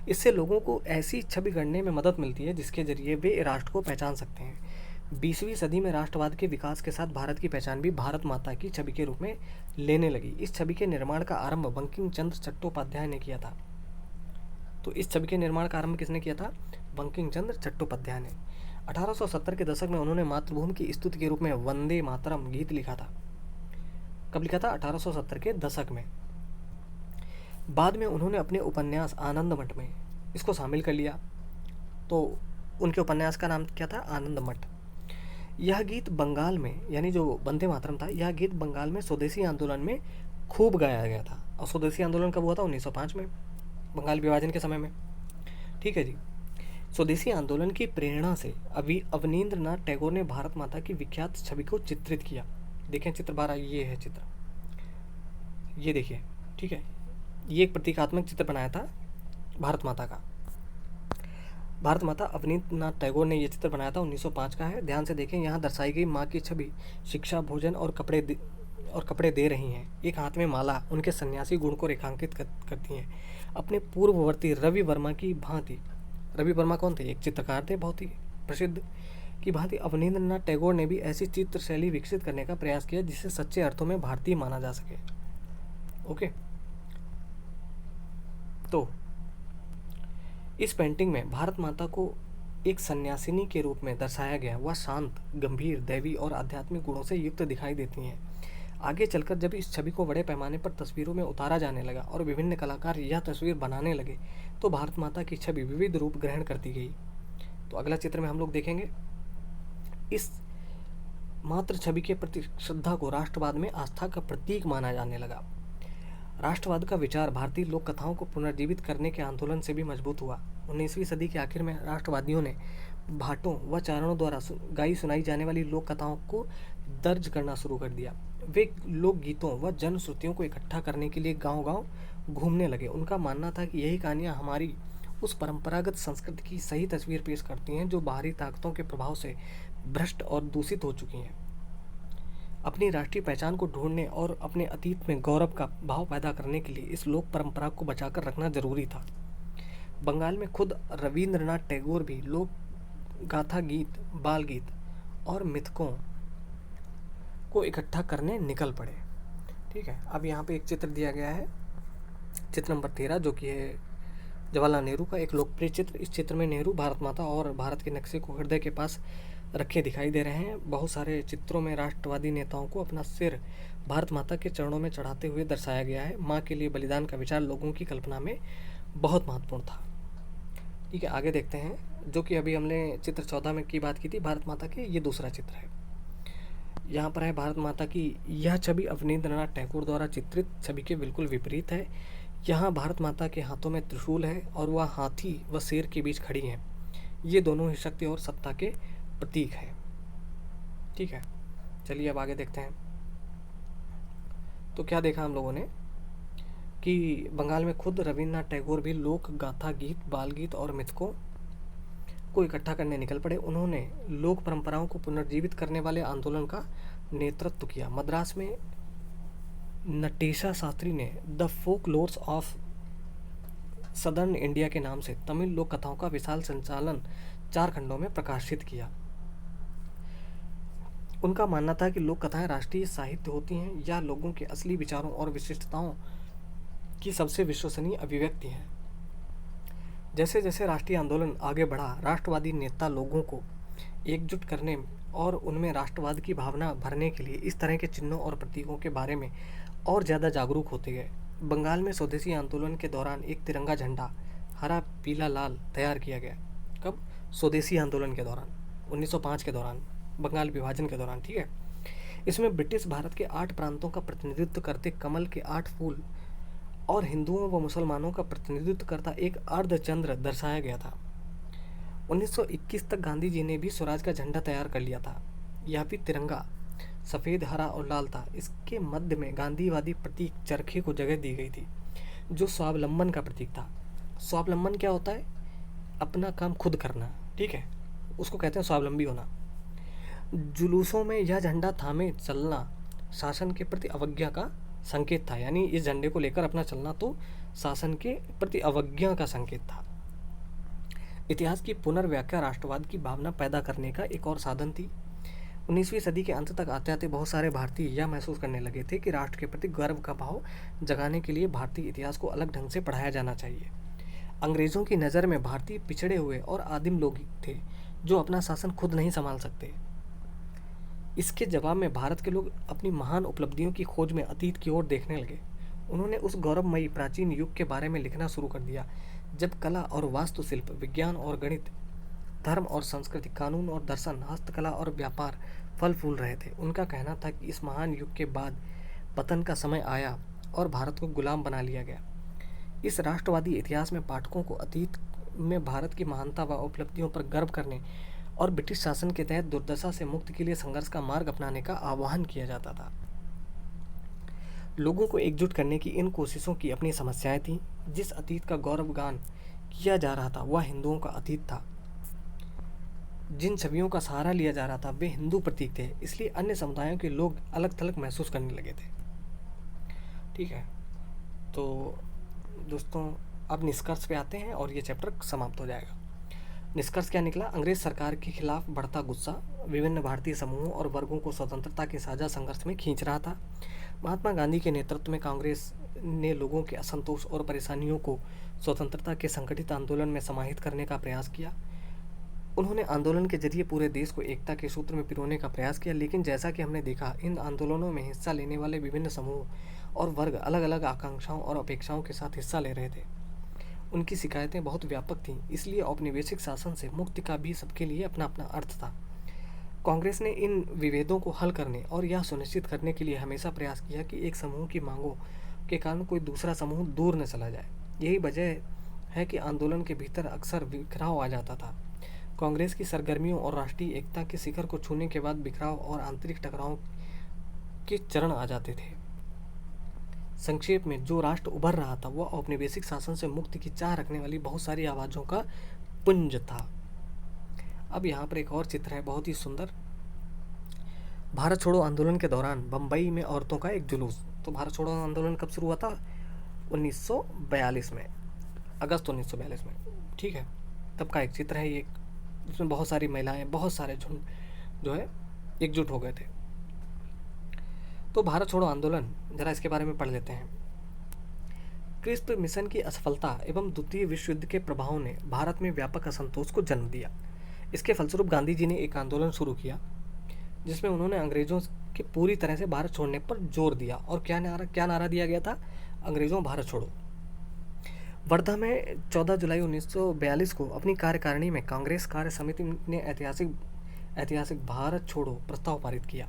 इससे लोगों को ऐसी छवि गढ़ने में मदद मिलती है जिसके जरिए वे राष्ट्र को पहचान सकते हैं। 20वीं सदी में राष्ट्रवाद के विकास के साथ भारत की पहचान भी भारत माता की छवि के रूप में लेने लगी। इस छवि के निर्माण का आरंभ बंकिम चंद्र चट्टोपाध्याय ने किया था। तो इस छवि के निर्माण का आरंभ किसने किया था? बंकिम चंद्र चट्टोपाध्याय ने। 1870 के दशक में उन्होंने मातृभूमि की स्तुति के रूप में वंदे मातरम गीत लिखा था। कब लिखा था? 1870 के दशक में। बाद में उन्होंने अपने उपन्यास आनंद मठ में इसको शामिल कर लिया। तो उनके उपन्यास का नाम क्या था? आनंद मठ। यह गीत बंगाल में, यानी जो वंदे मातरम था, यह गीत बंगाल में स्वदेशी आंदोलन में खूब गाया गया था। और स्वदेशी आंदोलन कब हुआ था? 1905 में, बंगाल विभाजन के समय में। ठीक है जी। स्वदेशी आंदोलन की प्रेरणा से अवनींद्रनाथ टैगोर ने भारत माता की विख्यात छवि को चित्रित किया। देखें चित्र 12, ये है चित्र, ये देखिए। ठीक है, ये एक प्रतीकात्मक चित्र बनाया था भारत माता का। भारत माता अवनींद्रनाथ टैगोर ने यह चित्र बनाया था, 1905 का है। ध्यान से देखें, यहाँ दर्शाई गई माँ की छवि शिक्षा, भोजन और कपड़े दे रही हैं। एक हाथ में माला उनके सन्यासी गुण को रेखांकित करती हैं। अपने पूर्ववर्ती रवि वर्मा की भांति, रवि वर्मा कौन थे? एक चित्रकार थे बहुत ही प्रसिद्ध, की भांति अवनींद्रनाथ टैगोर ने भी ऐसी चित्र शैली विकसित करने का प्रयास किया जिसे सच्चे अर्थों में भारतीय माना जा सके। ओके, तो इस पेंटिंग में भारत माता को एक सन्यासिनी के रूप में दर्शाया गया। वह शांत, गंभीर, दैवी और आध्यात्मिक गुणों से युक्त दिखाई देती हैं। आगे चलकर जब इस छवि को बड़े पैमाने पर तस्वीरों में उतारा जाने लगा और विभिन्न कलाकार यह तस्वीर बनाने लगे तो भारत माता की छवि विविध रूप ग्रहण करती गई। तो अगला चित्र में हम लोग देखेंगे, इस मात्र छवि के प्रति श्रद्धा को राष्ट्रवाद में आस्था का प्रतीक माना जाने लगा। राष्ट्रवाद का विचार भारतीय लोक कथाओं को पुनर्जीवित करने के आंदोलन से भी मजबूत हुआ। 19वीं सदी के आखिर में राष्ट्रवादियों ने भाटों व चारणों द्वारा गाई सुनाई जाने वाली लोक कथाओं को दर्ज करना शुरू कर दिया। वे लोक गीतों व जन श्रुतियों को इकट्ठा करने के लिए गांव-गांव घूमने लगे। उनका मानना था कि यही कहानियां हमारी उस परंपरागत संस्कृति की सही तस्वीर पेश करती हैं जो बाहरी ताकतों के प्रभाव से भ्रष्ट और दूषित हो चुकी हैं। अपनी राष्ट्रीय पहचान को ढूंढने और अपने अतीत में गौरव का भाव पैदा करने के लिए इस लोक परंपरा को बचाकर रखना जरूरी था। बंगाल में खुद रविंद्रनाथ टैगोर भी लोक गाथा गीत, बाल गीत और मिथकों को इकट्ठा करने निकल पड़े। ठीक है, अब यहाँ पे एक चित्र दिया गया है, चित्र नंबर 13, जो कि है जवाहरलाल नेहरू का एक लोकप्रिय चित्र। इस चित्र में नेहरू भारत माता और भारत के नक्शे को हृदय के पास रखे दिखाई दे रहे हैं। बहुत सारे चित्रों में राष्ट्रवादी नेताओं को अपना सिर भारत माता के चरणों में चढ़ाते हुए दर्शाया गया है। माँ के लिए बलिदान का विचार लोगों की कल्पना में बहुत महत्वपूर्ण था। ठीक है, आगे देखते हैं, जो कि अभी हमने चित्र 14 में की बात की थी भारत माता की, ये दूसरा चित्र है। यहाँ पर है भारत माता की यह छवि अवनींद्रनाथ टैगोर द्वारा चित्रित छवि के बिल्कुल विपरीत है। यहाँ भारत माता के हाथों में त्रिशूल है और वह हाथी व शेर के बीच खड़ी हैं। ये दोनों ही शक्ति और सत्ता के प्रतीक है। ठीक है, चलिए अब आगे देखते हैं। तो क्या देखा हम लोगों ने कि बंगाल में खुद रविन्द्रनाथ टैगोर भी लोक गाथा गीत, बाल गीत और मिथकों को इकट्ठा करने निकल पड़े। उन्होंने लोक परंपराओं को पुनर्जीवित करने वाले आंदोलन का नेतृत्व किया। मद्रास में नटेशा शास्त्री ने the folklores of southern India के नाम से तमिल लोक कथाओं का विशाल संचालन 4 खंडों में प्रकाशित किया। उनका मानना था कि लोक कथाएं राष्ट्रीय साहित्य होती हैं या लोगों के असली विचारों और विशिष्टताओं की सबसे विश्वसनीय अभिव्यक्ति हैं। जैसे जैसे राष्ट्रीय आंदोलन आगे बढ़ा, राष्ट्रवादी नेता लोगों को एकजुट करने और उनमें राष्ट्रवाद की भावना भरने के लिए इस तरह के चिन्हों और प्रतीकों के बारे में और ज़्यादा जागरूक होते गए। बंगाल में स्वदेशी आंदोलन के दौरान एक तिरंगा झंडा हरा, पीला, लाल तैयार किया गया। कब? स्वदेशी आंदोलन के दौरान, 1905 के दौरान, बंगाल विभाजन के दौरान। ठीक है, इसमें ब्रिटिश भारत के 8 प्रांतों का प्रतिनिधित्व करते कमल के 8 फूल और हिंदुओं व मुसलमानों का प्रतिनिधित्व करता एक अर्धचंद्र दर्शाया गया था। 1921 तक गांधी जी ने भी स्वराज का झंडा तैयार कर लिया था। यह भी तिरंगा सफ़ेद, हरा और लाल था। इसके मध्य में गांधीवादी प्रतीक चरखे को जगह दी गई थी, जो स्वावलंबन का प्रतीक था। स्वावलंबन क्या होता है? अपना काम खुद करना। ठीक है, उसको कहते हैं स्वावलंबी होना। जुलूसों में यह झंडा थामे चलना शासन के प्रति अवज्ञा का संकेत था। यानी इस झंडे को लेकर अपना चलना तो शासन के प्रति अवज्ञा का संकेत था। इतिहास की पुनर्व्याख्या राष्ट्रवाद की भावना पैदा करने का एक और साधन थी। 19वीं सदी के अंत तक आते आते बहुत सारे भारतीय यह महसूस करने लगे थे कि राष्ट्र के प्रति गर्व का भाव जगाने के लिए भारतीय इतिहास को अलग ढंग से पढ़ाया जाना चाहिए। अंग्रेज़ों की नज़र में भारतीय पिछड़े हुए और आदिम लोग थे जो अपना शासन खुद नहीं संभाल सकते। इसके जवाब में भारत के लोग अपनी महान उपलब्धियों की खोज में अतीत की ओर देखने लगे। उन्होंने उस गौरवमयी प्राचीन युग के बारे में लिखना शुरू कर दिया जब कला और वास्तुशिल्प, विज्ञान और गणित, धर्म और संस्कृति, कानून और दर्शन, हस्तकला और व्यापार फल फूल रहे थे। उनका कहना था कि इस महान युग के बाद पतन का समय आया और भारत को गुलाम बना लिया गया। इस राष्ट्रवादी इतिहास में पाठकों को अतीत में भारत की महानता व उपलब्धियों पर गर्व करने और ब्रिटिश शासन के तहत दुर्दशा से मुक्ति के लिए संघर्ष का मार्ग अपनाने का आह्वान किया जाता था। लोगों को एकजुट करने की इन कोशिशों की अपनी समस्याएं थीं। जिस अतीत का गौरवगान किया जा रहा था वह हिंदुओं का अतीत था। जिन छवियों का सहारा लिया जा रहा था वे हिंदू प्रतीक थे, इसलिए अन्य समुदायों के लोग अलग थलग महसूस करने लगे थे। ठीक है, तो दोस्तों अब निष्कर्ष पे आते हैं और ये चैप्टर समाप्त हो जाएगा। निष्कर्ष क्या निकला? अंग्रेज सरकार के खिलाफ बढ़ता गुस्सा विभिन्न भारतीय समूहों और वर्गों को स्वतंत्रता के साझा संघर्ष में खींच रहा था। महात्मा गांधी के नेतृत्व में कांग्रेस ने लोगों के असंतोष और परेशानियों को स्वतंत्रता के संगठित आंदोलन में समाहित करने का प्रयास किया। उन्होंने आंदोलन के जरिए पूरे देश को एकता के सूत्र में पिरोने का प्रयास किया, लेकिन जैसा कि हमने देखा, इन आंदोलनों में हिस्सा लेने वाले विभिन्न समूह और वर्ग अलग अलग आकांक्षाओं और अपेक्षाओं के साथ हिस्सा ले रहे थे। उनकी शिकायतें बहुत व्यापक थीं, इसलिए औपनिवेशिक शासन से मुक्ति का भी सबके लिए अपना अपना अर्थ था। कांग्रेस ने इन विभेदों को हल करने और यह सुनिश्चित करने के लिए हमेशा प्रयास किया कि एक समूह की मांगों के कारण कोई दूसरा समूह दूर न चला जाए। यही वजह है कि आंदोलन के भीतर अक्सर बिखराव आ जाता था। कांग्रेस की सरगर्मियों और राष्ट्रीय एकता के शिखर को छूने के बाद बिखराव और आंतरिक टकराव के चरण आ जाते थे। संक्षेप में, जो राष्ट्र उभर रहा था वह औपनिवेशिक शासन से मुक्ति की चाह रखने वाली बहुत सारी आवाज़ों का पुंज था। अब यहाँ पर एक और चित्र है, बहुत ही सुंदर। भारत छोड़ो आंदोलन के दौरान बम्बई में औरतों का एक जुलूस। तो भारत छोड़ो आंदोलन कब शुरू हुआ था? 1942 में, अगस्त 1942 में, ठीक है। तब का एक चित्र है ये, इसमें बहुत सारी महिलाएं, बहुत सारे झुंड जो है एकजुट हो गए थे। तो भारत छोड़ो आंदोलन, जरा इसके बारे में पढ़ लेते हैं। क्रिस्प मिशन की असफलता एवं द्वितीय विश्व युद्ध के प्रभाव ने भारत में व्यापक असंतोष को जन्म दिया। इसके फलस्वरूप गांधी जी ने एक आंदोलन शुरू किया जिसमें उन्होंने अंग्रेजों के पूरी तरह से भारत छोड़ने पर जोर दिया। और क्या नारा दिया गया था? अंग्रेजों भारत छोड़ो। वर्धा में 14 जुलाई 1942 को अपनी कार्यकारिणी में कांग्रेस कार्य समिति ने ऐतिहासिक भारत छोड़ो प्रस्ताव पारित किया।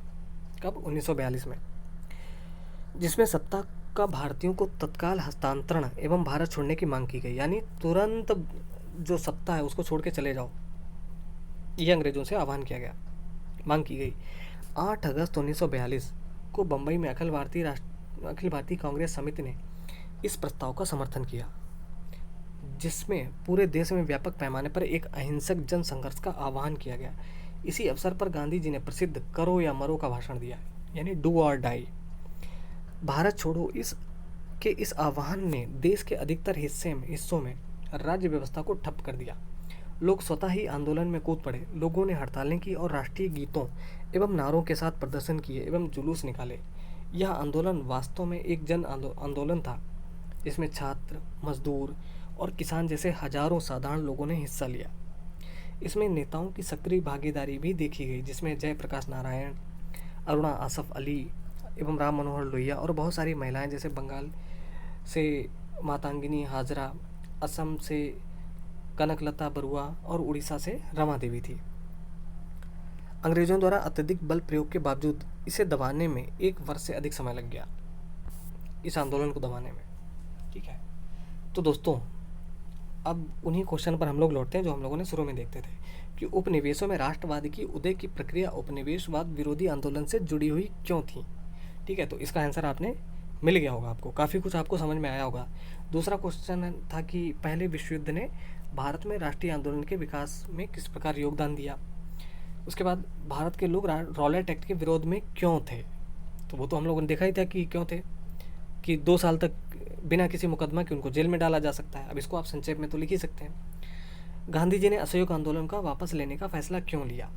कब? 1942 में, जिसमें सत्ता का भारतीयों को तत्काल हस्तांतरण एवं भारत छोड़ने की मांग की गई। यानी तुरंत जो सत्ता है उसको छोड़ के चले जाओ, ये अंग्रेजों से आह्वान किया गया, मांग की गई। 8 अगस्त 1942 को बम्बई में अखिल भारतीय कांग्रेस समिति ने इस प्रस्ताव का समर्थन किया, जिसमें पूरे देश में व्यापक पैमाने पर एक अहिंसक जन संघर्ष का आह्वान किया गया। इसी अवसर पर गांधी जी ने प्रसिद्ध करो या मरो का भाषण दिया, यानी डू और डाई। भारत छोड़ो इस आह्वान ने देश के अधिकतर हिस्सों में राज्य व्यवस्था को ठप कर दिया। लोग स्वतः ही आंदोलन में कूद पड़े। लोगों ने हड़तालें की और राष्ट्रीय गीतों एवं नारों के साथ प्रदर्शन किए एवं जुलूस निकाले। यह आंदोलन वास्तव में एक जन आंदोलन था, जिसमें छात्र, मजदूर और किसान जैसे हजारों साधारण लोगों ने हिस्सा लिया। इसमें नेताओं की सक्रिय भागीदारी भी देखी गई, जिसमें जयप्रकाश नारायण, अरुणा आसफ अली एवं राम मनोहर लोहिया और बहुत सारी महिलाएं, जैसे बंगाल से मातंगिनी हाजरा, असम से कनकलता बरुआ और उड़ीसा से रमा देवी थी। अंग्रेजों द्वारा अत्यधिक बल प्रयोग के बावजूद इसे दबाने में 1 वर्ष से अधिक समय लग गया, इस आंदोलन को दबाने में, ठीक है। तो दोस्तों, अब उन्हीं क्वेश्चन पर हम लोग लौटते हैं जो हम लोगों ने शुरू में देखते थे कि उपनिवेशों में राष्ट्रवाद की उदय की प्रक्रिया उपनिवेशवाद विरोधी आंदोलन से जुड़ी हुई क्यों थी, ठीक है। तो इसका आंसर आपने मिल गया होगा, आपको काफ़ी कुछ आपको समझ में आया होगा। दूसरा क्वेश्चन था कि पहले विश्व युद्ध ने भारत में राष्ट्रीय आंदोलन के विकास में किस प्रकार योगदान दिया। उसके बाद भारत के लोग रॉलेट एक्ट के विरोध में क्यों थे, तो वो तो हम लोगों ने देखा ही था कि क्यों थे, कि 2 साल तक बिना किसी मुकदमा के उनको जेल में डाला जा सकता है। अब इसको आप संक्षेप में तो लिख ही सकते हैं। गांधी जी ने असहयोग आंदोलन का वापस लेने का फैसला क्यों लिया,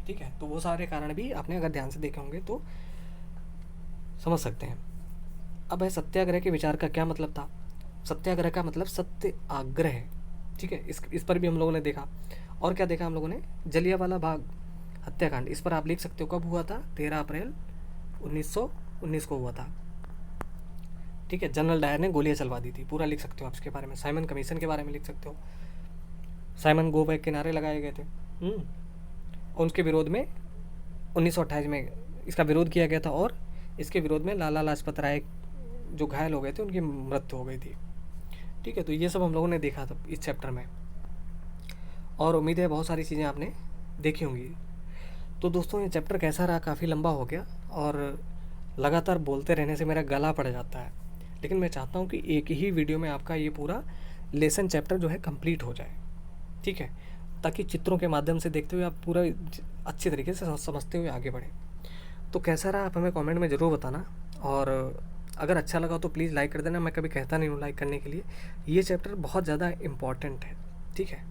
ठीक है। तो वो सारे कारण भी आपने अगर ध्यान से देखे होंगे तो समझ सकते हैं। अब है सत्याग्रह के विचार का क्या मतलब था। सत्याग्रह का मतलब सत्य आग्रह, ठीक है। इस पर भी हम लोगों ने देखा। और क्या देखा हम लोगों ने? जलियांवाला बाग हत्याकांड, इस पर आप लिख सकते हो कब हुआ था? 13 अप्रैल 1919 को हुआ था, ठीक है। जनरल डायर ने गोलियां चलवा दी थी, पूरा लिख सकते हो आप इसके बारे में। साइमन कमीशन के बारे में लिख सकते हो। साइमन गो बैक के नारे लगाए गए थे और उसके विरोध में 1928 में इसका विरोध किया गया था, और इसके विरोध में लाला लाजपत राय जो घायल हो गए थे उनकी मृत्यु हो गई थी, ठीक है। तो ये सब हम लोगों ने देखा था इस चैप्टर में, और उम्मीद है बहुत सारी चीज़ें आपने देखी होंगी। तो दोस्तों, ये चैप्टर कैसा रहा? काफ़ी लंबा हो गया और लगातार बोलते रहने से मेरा गला पड़ जाता है, लेकिन मैं चाहता हूँ कि एक ही वीडियो में आपका ये पूरा लेसन चैप्टर जो है कंप्लीट हो जाए, ठीक है, ताकि चित्रों के माध्यम से देखते हुए आप पूरा अच्छे तरीके से समझते हुए आगे बढ़ें। तो कैसा रहा आप हमें कमेंट में ज़रूर बताना, और अगर अच्छा लगा तो प्लीज़ लाइक कर देना, मैं कभी कहता नहीं हूँ लाइक करने के लिए, ये चैप्टर बहुत ज़्यादा इम्पॉर्टेंट है, ठीक है।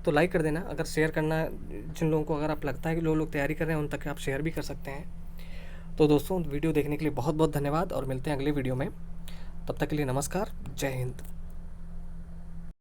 तो लाइक कर देना, अगर शेयर करना जिन लोगों को अगर आप लगता है कि लोग तैयारी कर रहे हैं उन तक आप शेयर भी कर सकते हैं। तो दोस्तों वीडियो देखने के लिए बहुत बहुत धन्यवाद और मिलते हैं अगले वीडियो में, तब तक के लिए नमस्कार, जय हिंद।